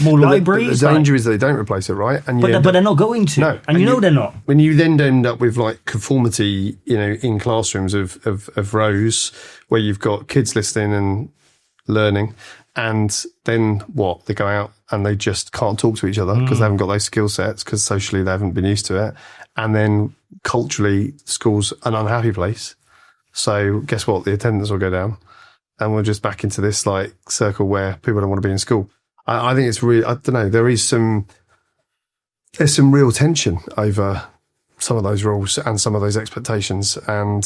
more libraries? The danger is they don't replace it, right? And but they're not going to. No, and they're not. When you then end up with like conformity, in classrooms of rows where you've got kids listening and learning, and then what? They go out and they just can't talk to each other because they haven't got those skill sets, because socially they haven't been used to it, and then culturally, school's an unhappy place. So guess what? The attendance will go down. And we're just back into this like circle where people don't want to be in school. I think it's really, I don't know, there's some real tension over some of those rules and some of those expectations, and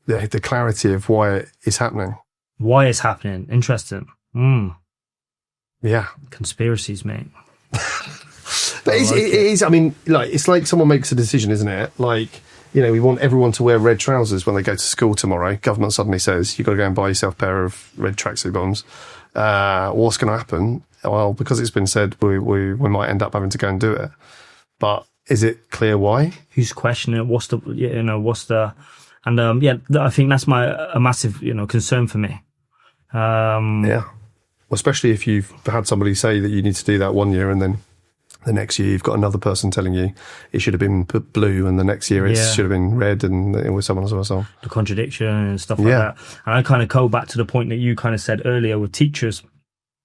the clarity of why it is happening. Why it's happening. Interesting. Yeah. Conspiracies, mate. But it is, I mean, like, it's like someone makes a decision, isn't it? Like, we want everyone to wear red trousers when they go to school tomorrow. Government suddenly says, you've got to go and buy yourself a pair of red tracksuit bottoms. What's going to happen? Well, because it's been said, we might end up having to go and do it. But is it clear why? Who's questioning it? I think that's a massive, concern for me. Yeah. Well, especially if you've had somebody say that you need to do that one year, and then the next year you've got another person telling you it should have been blue, and the next year it should have been red, and it was someone else. The contradiction and stuff like that. And I kind of go back to the point that you kind of said earlier with teachers.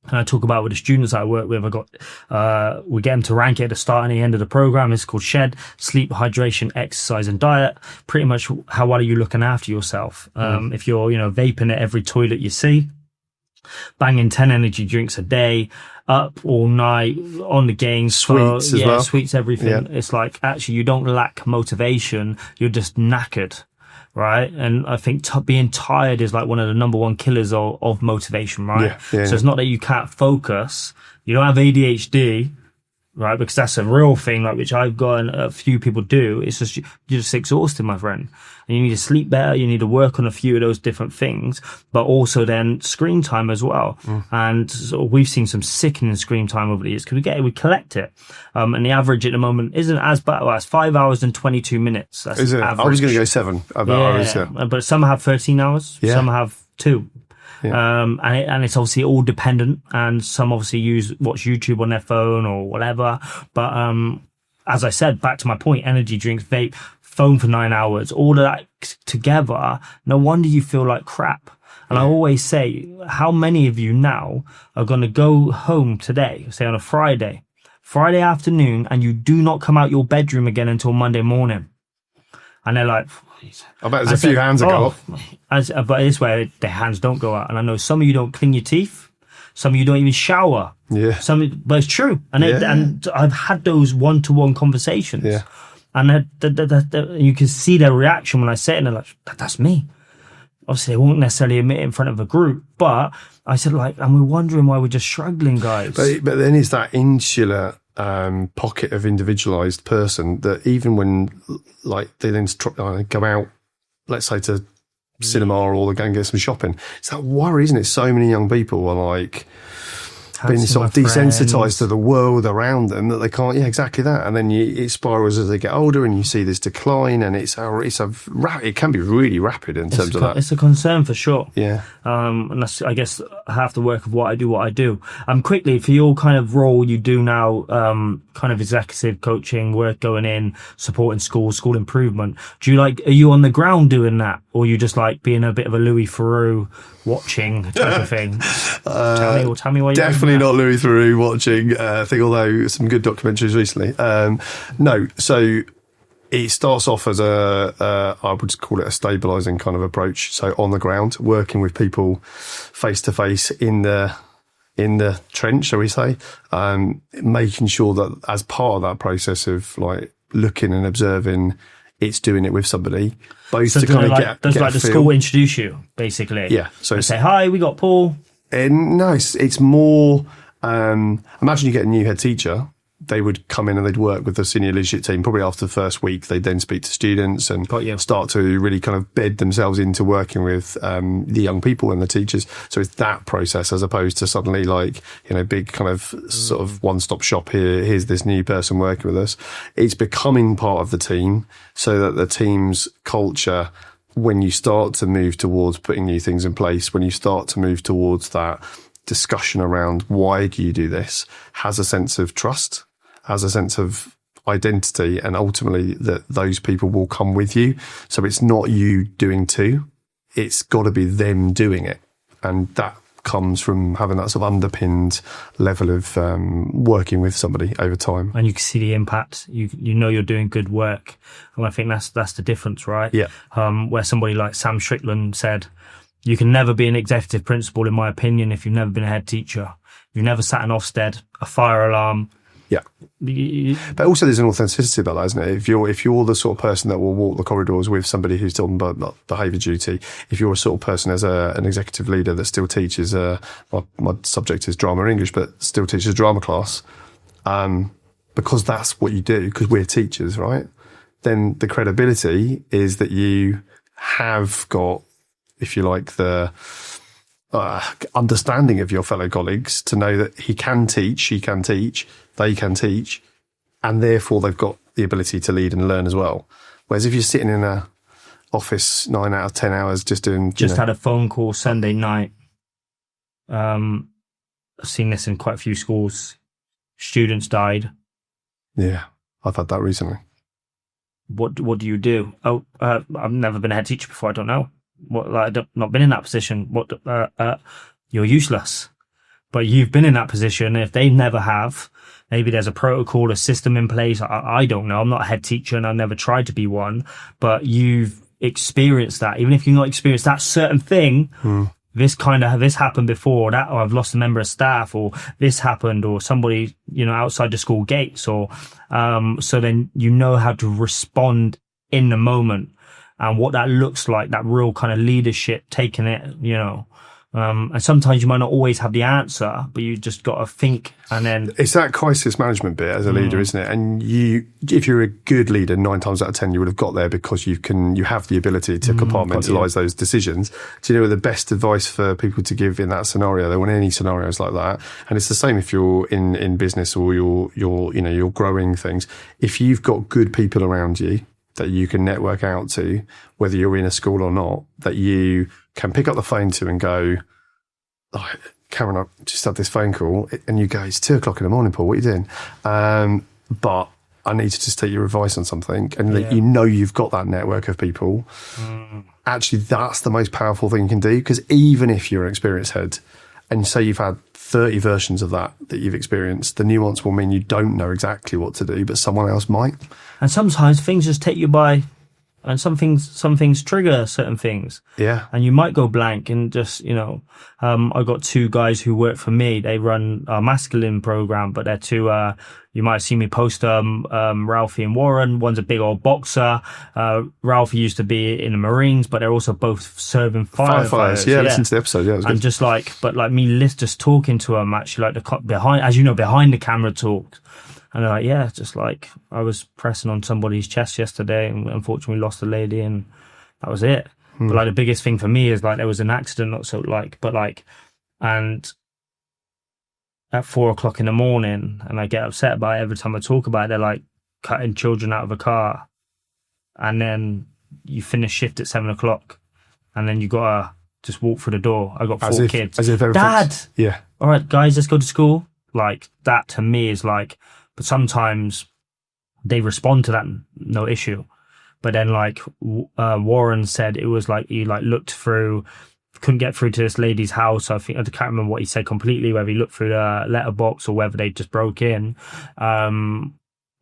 And I talk about with the students I work with, we get them to rank it at the start and the end of the program. It's called SHED: sleep, hydration, exercise, and diet. Pretty much how well are you looking after yourself? If you're, vaping at every toilet you see, banging 10 energy drinks a day, up all night on the games, sweets as well. Sweets, everything. Yeah. It's like, actually, you don't lack motivation. You're just knackered. Right. And I think being tired is like one of the number one killers of motivation. Right. So it's not that you can't focus. You don't have ADHD. Right. Because that's a real thing, like, which I've got and a few people do. It's just, you're just exhausted, my friend. And you need to sleep better. You need to work on a few of those different things, but also then screen time as well. And so we've seen some sickening screen time over the years because we collect it. And the average at the moment isn't as bad. Well, it's 5 hours and 22 minutes. That's is it? Average. I was going to go 7 hours. Yeah. But some have 13 hours. Yeah. Some have 2. Yeah. And it's obviously all dependent, and some obviously watch YouTube on their phone or whatever. But, as I said, back to my point, energy drinks, vape, phone for 9 hours, all of that together. No wonder you feel like crap. And I always say, how many of you now are going to go home today, say on a Friday afternoon, and you do not come out your bedroom again until Monday morning? And they're like, I bet there's a few hands that go off. But it's where the hands don't go out. And I know some of you don't clean your teeth. Some of you don't even shower. Yeah. But it's true. And I've had those one-to-one conversations. Yeah. And you can see their reaction when I say it, and they're like, that's me. Obviously, they won't necessarily admit it in front of a group. But I said, and we're wondering why we're just struggling, guys. But then it's that insular pocket of individualized person that even when they then go out, let's say to cinema or they go and get some shopping, it's that worry, isn't it? So many young people are like, been see sort of my desensitized friends. to the world around them that they can't. Yeah, exactly that. And then it spirals as they get older, and you see this decline, and it can be really rapid in terms of that. It's a concern for sure. Yeah. And that's, I guess, half the work of what I do. Quickly, for your kind of role you do now, kind of executive coaching, work going in, supporting school improvement. Are you on the ground doing that? Or you just like being a bit of a Louis Theroux watching type of thing? Tell me why you're definitely not Louis Theroux watching thing, although some good documentaries recently. No, so it starts off as I would call it a stabilising kind of approach. So on the ground, working with people face to face in the trench, shall we say, making sure that as part of that process of like looking and observing, it's doing it with somebody, both to kind of get does get like a the feel. school introduce you basically? Yeah, so say hi, we got Paul. No, it's more. Imagine you get a new head teacher. They would come in and they'd work with the senior leadership team. Probably after the first week, they'd then speak to students and start to really kind of bed themselves into working with the young people and the teachers. So it's that process as opposed to suddenly like, big kind of sort of one-stop shop here. Here's this new person working with us. It's becoming part of the team so that the team's culture, when you start to move towards putting new things in place, when you start to move towards that discussion around why do you do this, has a sense of trust, has a sense of identity, and ultimately that those people will come with you. So it's not you doing two, it's got to be them doing it. And that comes from having that sort of underpinned level of working with somebody over time. And you can see the impact. You know you're doing good work. And I think that's the difference, right? Yeah. Where somebody like Sam Strickland said, you can never be an executive principal, in my opinion, if you've never been a head teacher. You've never sat an Ofsted, a fire alarm. Yeah. But also there's an authenticity about that, isn't it? If you're the sort of person that will walk the corridors with somebody who's still on behaviour duty, if you're a sort of person as an executive leader that still teaches, my subject is drama and English, but still teaches a drama class, because that's what you do, because we're teachers, right? Then the credibility is that you have got, if you like, the understanding of your fellow colleagues to know that he can teach, she can teach, they can teach, and therefore they've got the ability to lead and learn as well. Whereas if you're sitting in a office 9 out of 10 hours just doing... had a phone call Sunday night. I've seen this in quite a few schools. Students died. Yeah, I've had that recently. What do you do? Oh, I've never been a head teacher before. I don't know. I've not been in that position. You're useless. But you've been in that position. If they never have, maybe there's a protocol, a system in place. I don't know. I'm not a head teacher and I've never tried to be one. But you've experienced that. Even if you've not experienced that certain thing, this happened before, or I've lost a member of staff, or this happened, or somebody, outside the school gates, or so then you know how to respond in the moment. And what that looks like, that real kind of leadership, taking it, and sometimes you might not always have the answer, but you just got to think. And then it's that crisis management bit as a leader, isn't it? And if you're a good leader, 9 times out of 10, you would have got there because you have the ability to compartmentalize those decisions. Do you know the best advice for people to give in that scenario? There weren't any scenarios like that. And it's the same if you're in business or you're growing things. If you've got good people around you that you can network out to, whether you're in a school or not, that you can pick up the phone to and go, oh, Cameron, I just had this phone call, and you go, it's 2:00 in the morning, Paul, what are you doing? But I need to just take your advice on something, and that you've got that network of people. Actually, that's the most powerful thing you can do, because even if you're an experienced head, and say you've had 30 versions of that you've experienced, the nuance will mean you don't know exactly what to do, but someone else might. And sometimes things just take you by, and some things trigger certain things. Yeah. And you might go blank and just, I got 2 guys who work for me. They run a masculine program, but they're 2, you might have seen me post, Ralphie and Warren. One's a big old boxer. Ralphie used to be in the Marines, but they're also both serving firefighters. Yeah, listen to the episode. Yeah, it was good. And just talking to them, actually, like behind the camera talks. And they're like, I was pressing on somebody's chest yesterday and unfortunately lost a lady, and that was it. But the biggest thing for me is there was an accident, and at 4 o'clock in the morning, and I get upset about it every time I talk about it. They're like cutting children out of a car, and then you finish shift at 7 o'clock, and then you gotta just walk through the door. I got four kids. As if Dad, yeah. All right, guys, let's go to school. Like that to me is like, but sometimes they respond to that, no issue. But then like Warren said, it was like he like looked through, couldn't get through to this lady's house. I think I can't remember what he said completely, whether he looked through the letterbox or whether they just broke in. And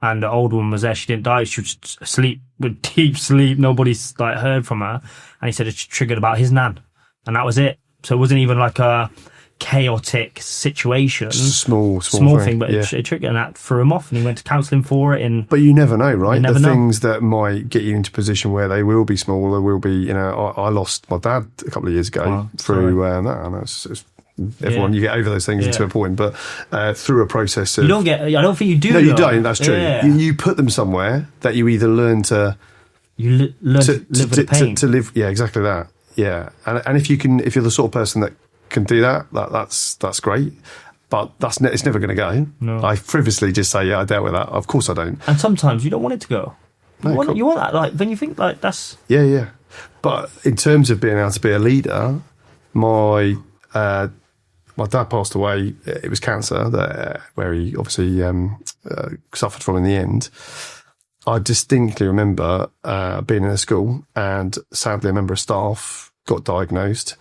the old woman was there. She didn't die. She was asleep with deep sleep. Nobody's like heard from her. And he said it triggered about his nan, and that was it. So it wasn't even like a chaotic situation. Just a small thing, but it triggered, and that threw him off, and he went to counselling for it. But you never know, right? You never the know. Things that might get you into a position where they will be small, there will be, you know, I lost my dad a couple of years ago through that, and it's everyone, you get over those things to a point, but through a process of... You don't get... I don't think you do. No, you don't, that's true. Yeah. You put them somewhere that you either learn to... You learn to live with the pain. To live, yeah, exactly that. Yeah. And if you're the sort of person that can do that's great. But it's never going to go. No. I frivolously just say, yeah, I dealt with that. Of course I don't. And sometimes you don't want it to go. No, you want that, like, when you think, like, that's... Yeah. But in terms of being able to be a leader, my dad passed away. It was cancer, where he obviously suffered from in the end. I distinctly remember being in a school, and sadly a member of staff got diagnosed,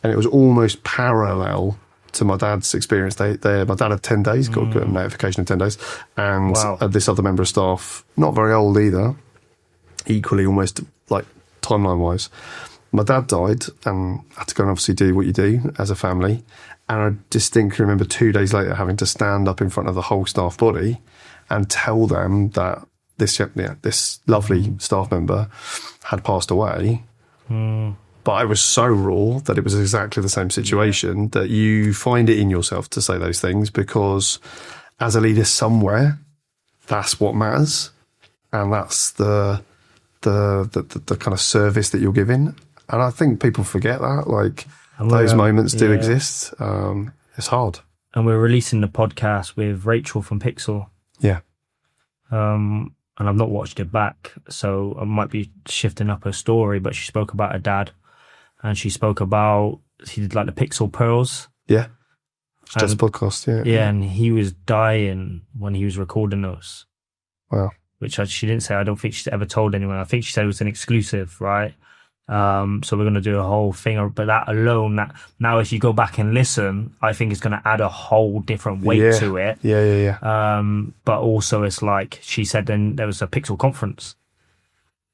and it was almost parallel to my dad's experience. My dad had 10 days, got a notification of 10 days, and this other member of staff, not very old either, equally almost like timeline-wise. My dad died and had to go and obviously do what you do as a family, and I distinctly remember 2 days later having to stand up in front of the whole staff body and tell them that this lovely staff member had passed away. But I was so raw that it was exactly the same situation, that you find it in yourself to say those things, because as a leader somewhere, that's what matters, and that's the kind of service that you're giving. And I think people forget that, like, those moments do exist. It's hard. And we're releasing the podcast with Rachel from Pixel. Yeah. And I've not watched it back, so I might be shifting up her story, but she spoke about her dad, and she spoke about, she did like the Pixel Pearls. Yeah. Just a podcast, yeah. Yeah, and he was dying when he was recording those. Wow. Which she didn't say. I don't think she's ever told anyone. I think she said it was an exclusive, right? So we're going to do a whole thing, but that alone, that now if you go back and listen, I think it's going to add a whole different weight to it. Yeah. But also it's like she said, then there was a Pixel conference,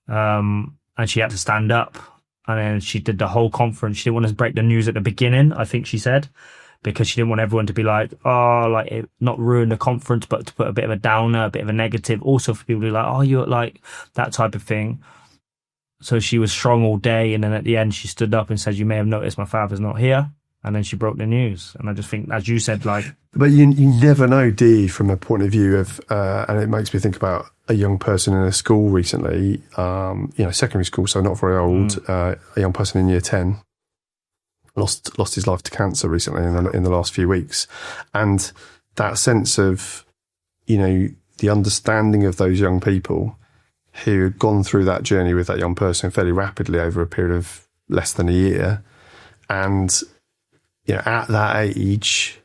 and she had to stand up, and then she did the whole conference. She didn't want to break the news at the beginning, I think she said, because she didn't want everyone to be like, oh, like, it, not ruin the conference, but to put a bit of a downer, a bit of a negative, also for people who are like, oh, you're like that type of thing. So she was strong all day, and then at the end she stood up and said, you may have noticed my father's not here, and then she broke the news. And I just think, as you said, like... But you never know, D, from a point of view of, and it makes me think about a young person in a school recently, secondary school, so not very old, a young person in year 10, lost his life to cancer recently in the last few weeks. And that sense of, the understanding of those young people who had gone through that journey with that young person fairly rapidly over a period of less than a year. And, at that age,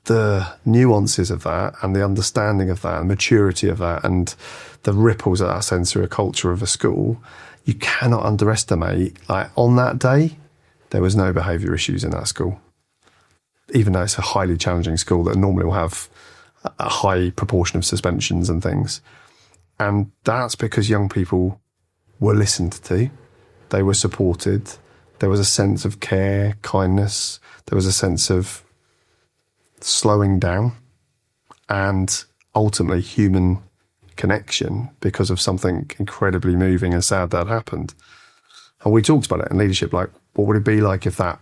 the nuances of that and the understanding of that and maturity of that and the ripples that that sends through a culture of a school, you cannot underestimate. Like, on that day, there was no behaviour issues in that school, even though it's a highly challenging school that normally will have a high proportion of suspensions and things. And that's because young people were listened to, they were supported, there was a sense of care, kindness, there was a sense of slowing down, and ultimately human connection because of something incredibly moving and sad that happened. And we talked about it in leadership, like, what would it be like if that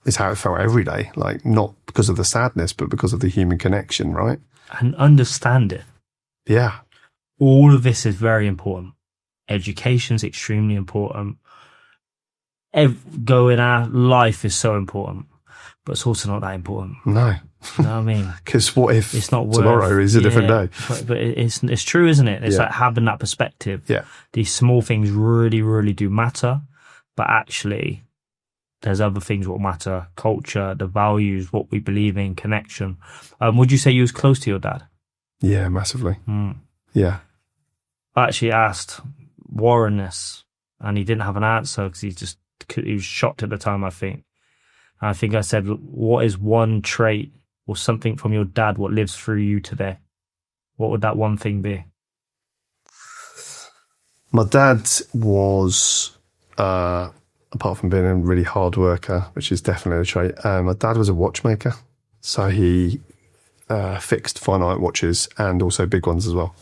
is how it felt every day? Like, not because of the sadness, but because of the human connection, right? And understand it. Yeah. All of this is very important. Education is extremely important. Go in our life is so important. but it's also not that important. No. You know what I mean? Because what if It's not worth, tomorrow is a different day? But it's true, isn't it? It's like having that perspective. Yeah. These small things really, really do matter, but actually there's other things what matter: culture, the values, what we believe in, connection. Would you say you was close to your dad? Yeah, massively. Yeah. I actually asked Warren this, and he didn't have an answer because he was shocked at the time, I think. And I think I said, what is one trait or something from your dad what lives through you today? What would that one thing be? My dad was, apart from being a really hard worker, which is definitely a trait, my dad was a watchmaker. So he fixed finite watches and also big ones as well.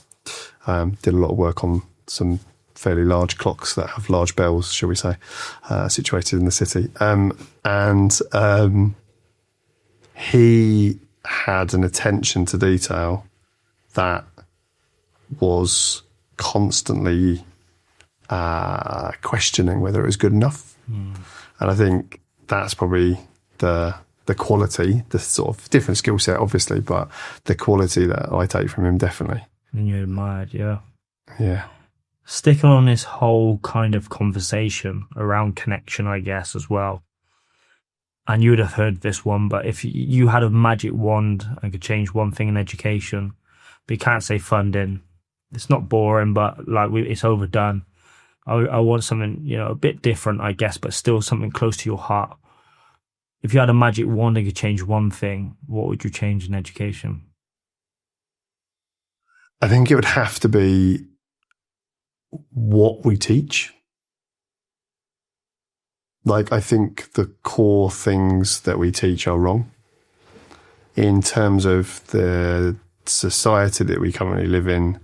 Did a lot of work on some fairly large clocks that have large bells, shall we say, situated in the city. And he had an attention to detail that was constantly questioning whether it was good enough. And I think that's probably the quality, the sort of different skill set, obviously, but the quality that I take from him, definitely. And you admired, yeah. Yeah. Sticking on this whole kind of conversation around connection, I guess, as well. And you would have heard this one, but if you had a magic wand and could change one thing in education, but you can't say funding, it's not boring, but like it's overdone. I want something, a bit different, I guess, but still something close to your heart. If you had a magic wand and could change one thing, what would you change in education? I think it would have to be what we teach. Like, I think the core things that we teach are wrong in terms of the society that we currently live in,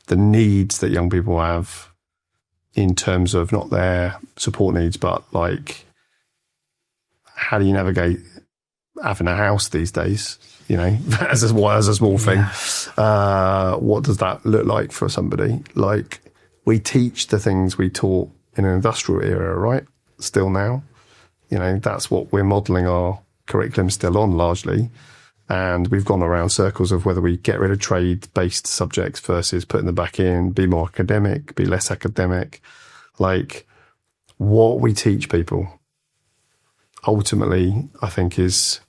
the needs that young people have in terms of not their support needs, but like, how do you navigate having a house these days? As a small thing. What does that look like for somebody? Like, we teach the things we taught in an industrial era, right? Still now. That's what we're modelling our curriculum still on largely. And we've gone around circles of whether we get rid of trade-based subjects versus putting them back in, be more academic, be less academic. Like, what we teach people ultimately, I think, it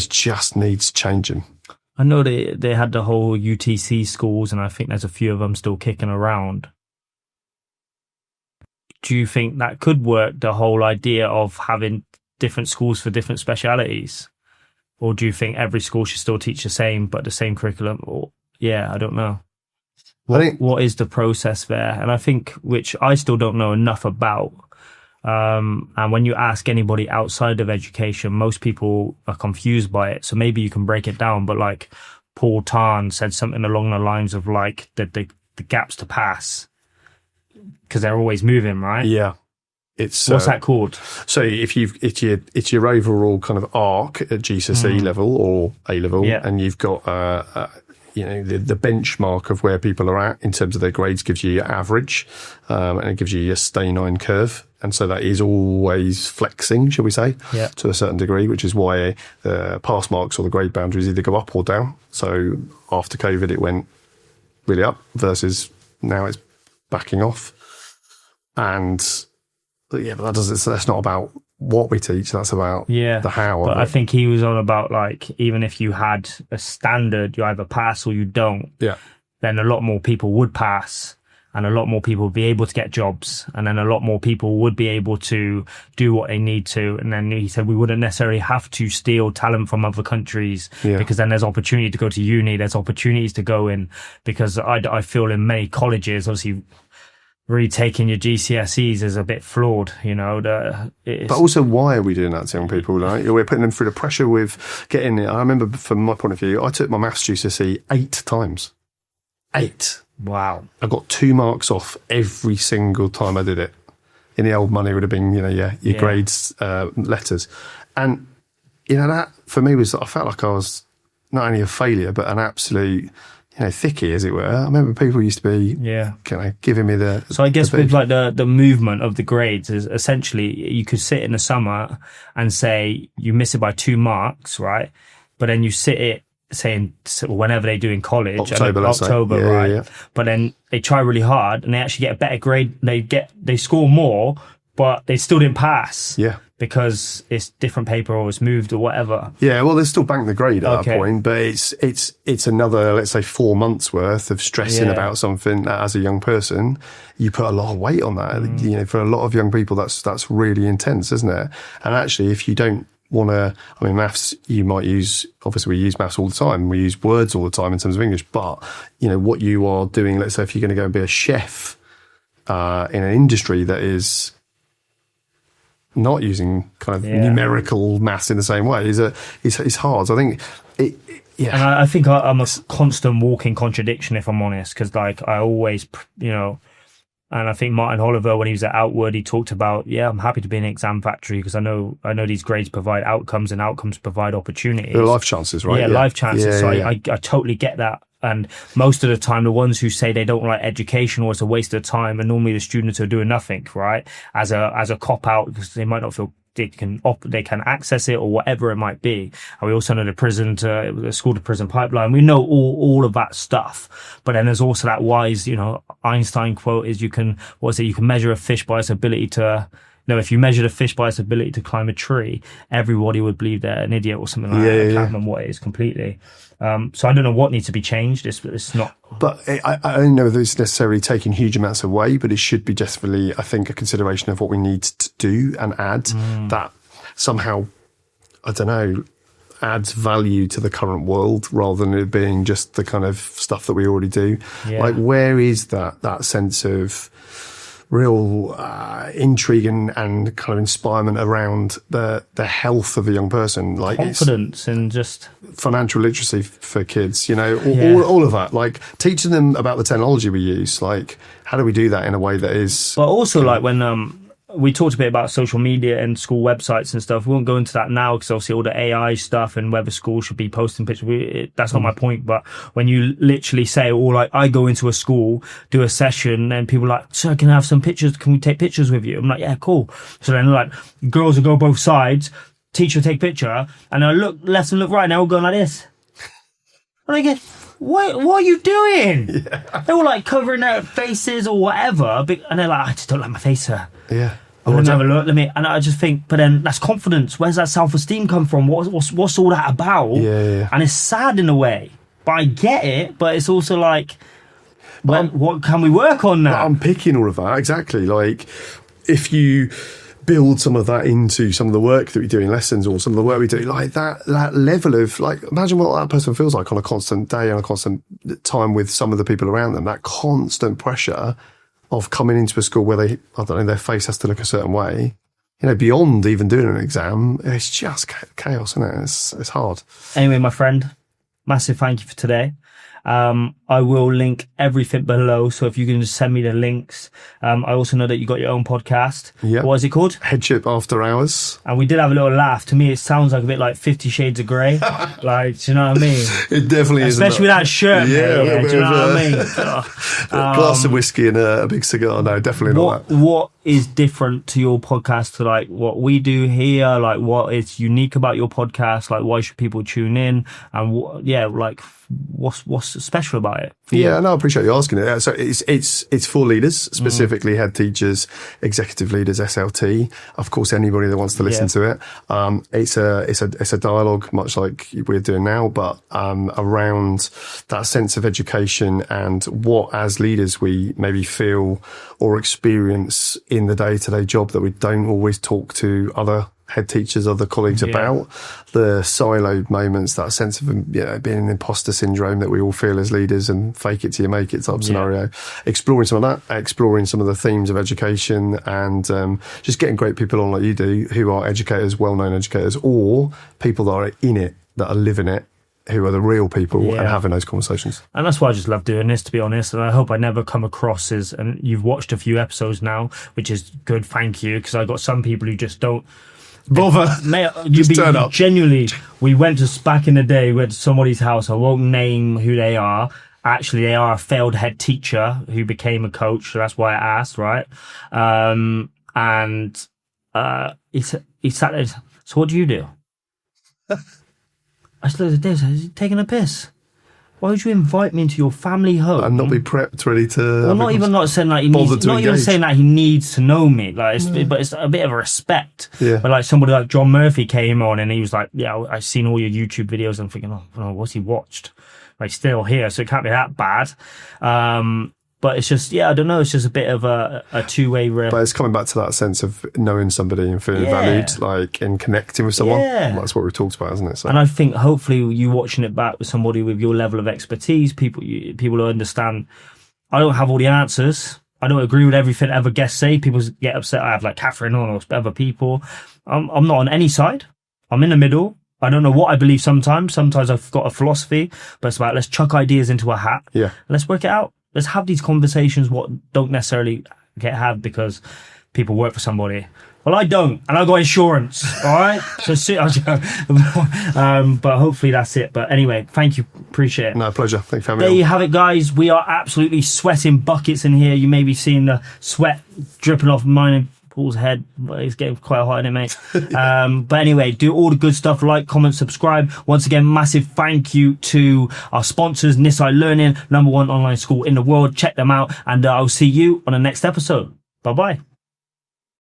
just needs changing. I know they had the whole UTC schools, and I think there's a few of them still kicking around. Do you think that could work, the whole idea of having different schools for different specialities? Or do you think every school should still teach the same, but the same curriculum? Or I don't know. What is the process there? And I think, which I still don't know enough about, and when you ask anybody outside of education, most people are confused by it. So maybe you can break it down. But like Paul Tarn said something along the lines of like the gaps to pass, because they're always moving, right? Yeah. It's what's that called? So it's your overall kind of arc at GCSE level or A level, and you've got the benchmark of where people are at in terms of their grades gives you your average, and it gives you your stay 9 curve. And so that is always flexing, shall we say, to a certain degree, which is why the pass marks or the grade boundaries either go up or down. So after COVID, it went really up versus now it's backing off. But that's not about what we teach. That's about the how. But I think he was on about like, even if you had a standard, you either pass or you don't. Yeah. Then a lot more people would pass, and a lot more people would be able to get jobs, and then a lot more people would be able to do what they need to. And then he said we wouldn't necessarily have to steal talent from other countries, because then there's opportunity to go to uni. There's opportunities to go in, because I feel in many colleges, obviously, retaking your GCSEs is a bit flawed, But also, why are we doing that to young people? Like, we're putting them through the pressure with getting it. I remember, from my point of view, I took my maths GCSE 8 times. 8. Wow. I got 2 marks off every single time I did it. In the old money, it would have been, your grades, letters. And, that for me was, I felt like I was not only a failure, but an absolute, thicky, as it were. I remember people used to be kind of giving me the. So I guess with like the movement of the grades is essentially you could sit in the summer and say you miss it by 2 marks, right? But then you sit it saying whenever they do in college, October, right? Yeah. But then they try really hard and they actually get a better grade. They score more, but they still didn't pass. Yeah. Because it's different paper or it's moved or whatever. Yeah, well, they still bank the grade at that point, but it's another, let's say, 4 months worth of stressing about something that, as a young person, you put a lot of weight on that. For a lot of young people, that's really intense, isn't it? And actually, if you don't want to, maths, you might use, obviously we use maths all the time. We use words all the time in terms of English, but, what you are doing, let's say if you're going to go and be a chef in an industry that is not using kind of numerical maths in the same way is hard. So I think and I think I'm a constant walking contradiction, if I'm honest, because like I always, and I think Martin Oliver, when he was at Outward, he talked about, I'm happy to be in an exam factory because I know these grades provide outcomes and outcomes provide opportunities. They're life chances, right? Yeah, life chances. I totally get that. And most of the time, the ones who say they don't like education or it's a waste of time are normally the students who are doing nothing, right? As a cop out, because they might not feel they can access it or whatever it might be. And we also know the school to prison pipeline. We know all of that stuff. But then there's also that wise, Einstein quote is you can measure a fish by its ability to. No, if you measured a fish by its ability to climb a tree, everybody would believe they're an idiot or something like that. I can't remember what it is completely. So I don't know what needs to be changed. It's not. But I don't know that it's necessarily taking huge amounts away, but it should be definitely, I think, a consideration of what we need to do and add that somehow, I don't know, adds value to the current world rather than it being just the kind of stuff that we already do. Yeah. Like, where is that sense of real intrigue and kind of inspirement around the health of a young person, like confidence and just financial literacy for kids, all of that, like teaching them about the technology we use, like how do we do that in a way that is. But also like when we talked a bit about social media and school websites and stuff. We won't go into that now because obviously all the AI stuff and whether schools should be posting pictures, that's not my point. But when you literally say, I go into a school, do a session and people are like, sir, can I have some pictures? Can we take pictures with you? I'm like, yeah, cool. So then like girls will go both sides, teacher will take picture and I look left and look right and they're all going like this. And I get, what are you doing? Yeah. They were like covering their faces or whatever. And they're like, I just don't like my face, sir. Yeah. Let me have a look. And I just think, but then that's confidence. Where's that self-esteem come from? What's all that about? Yeah. And it's sad in a way, but I get it. But it's also like, what can we work on now? I'm picking all of that exactly. Like, if you build some of that into some of the work that we do in lessons or some of the work we do, like that level of, like, imagine what that person feels like on a constant day and a constant time with some of the people around them. That constant pressure of coming into a school where their face has to look a certain way, beyond even doing an exam, it's just chaos, isn't it? It's hard. Anyway, my friend, massive thank you for today. I will link everything below, so if you can just send me the links. I also know that you got your own podcast. Yeah. What is it called? Headship After Hours. And we did have a little laugh. To me, it sounds like a bit like 50 Shades of Grey. Like, do you know what I mean? It definitely is. Especially with that shirt, yeah, mate. Yeah, do you know what I mean? A glass of whiskey and a big cigar. No, definitely not that. What is different to your podcast to like what we do here? Like, what is unique about your podcast? Like, why should people tune in? And what's special about it? Yeah, no, I appreciate you asking it. So it's for leaders, specifically head teachers, executive leaders, SLT. Of course, anybody that wants to listen to it. It's a dialogue, much like we're doing now, but around that sense of education and what, as leaders, we maybe feel or experience in the day-to-day job that we don't always talk to other head teachers, other colleagues about, the siloed moments, that sense of being an imposter syndrome that we all feel as leaders and fake it till you make it type scenario. Exploring some of that, exploring some of the themes of education, and just getting great people on like you do, who are educators, well-known educators, or people that are in it, that are living it, who are the real people, and having those conversations. And that's why I just love doing this, to be honest. And I hope I never come across as, and you've watched a few episodes now, which is good, thank you, because I got some people who just don't bother. Mate, turn up. Genuinely, we went back in the day, we went to somebody's house, I won't name who they are, actually they are a failed head teacher who became a coach. So that's why I asked, right? And he sat there. So what do you do? I said, "Is he taking a piss? Why would you invite me into your family home and not be prepped, ready to? Well, not saying like he needs, not even saying that he needs to know me. Like, but it's a bit of a respect. Yeah. But like somebody like John Murphy came on and he was like, "Yeah, I've seen all your YouTube videos." I'm thinking, oh, what's he watched? Like, still here, so it can't be that bad. But it's just, I don't know. It's just a bit of a two-way riff. But it's coming back to that sense of knowing somebody and feeling valued, like, and connecting with someone. Yeah. That's what we've talked about, isn't it? So. And I think hopefully you watching it back with somebody with your level of expertise, people who understand. I don't have all the answers. I don't agree with everything ever guests say. People get upset. I have like Catherine on or other people. I'm not on any side. I'm in the middle. I don't know what I believe sometimes. Sometimes I've got a philosophy, but it's about let's chuck ideas into a hat. Yeah. Let's work it out. Let's have these conversations what don't necessarily get had because people work for somebody. Well, I don't, and I got insurance, all right? But hopefully that's it. But anyway, thank you. Appreciate it. No, pleasure. Thank you for having me There you have it, guys. We are absolutely sweating buckets in here. You may be seeing the sweat dripping off mine and Paul's head. It's getting quite hot in it, mate. But anyway, do all the good stuff. Like, comment, subscribe. Once again, massive thank you to our sponsors, Nisai Learning, #1 online school in the world. Check them out. And I'll see you on the next episode. Bye-bye.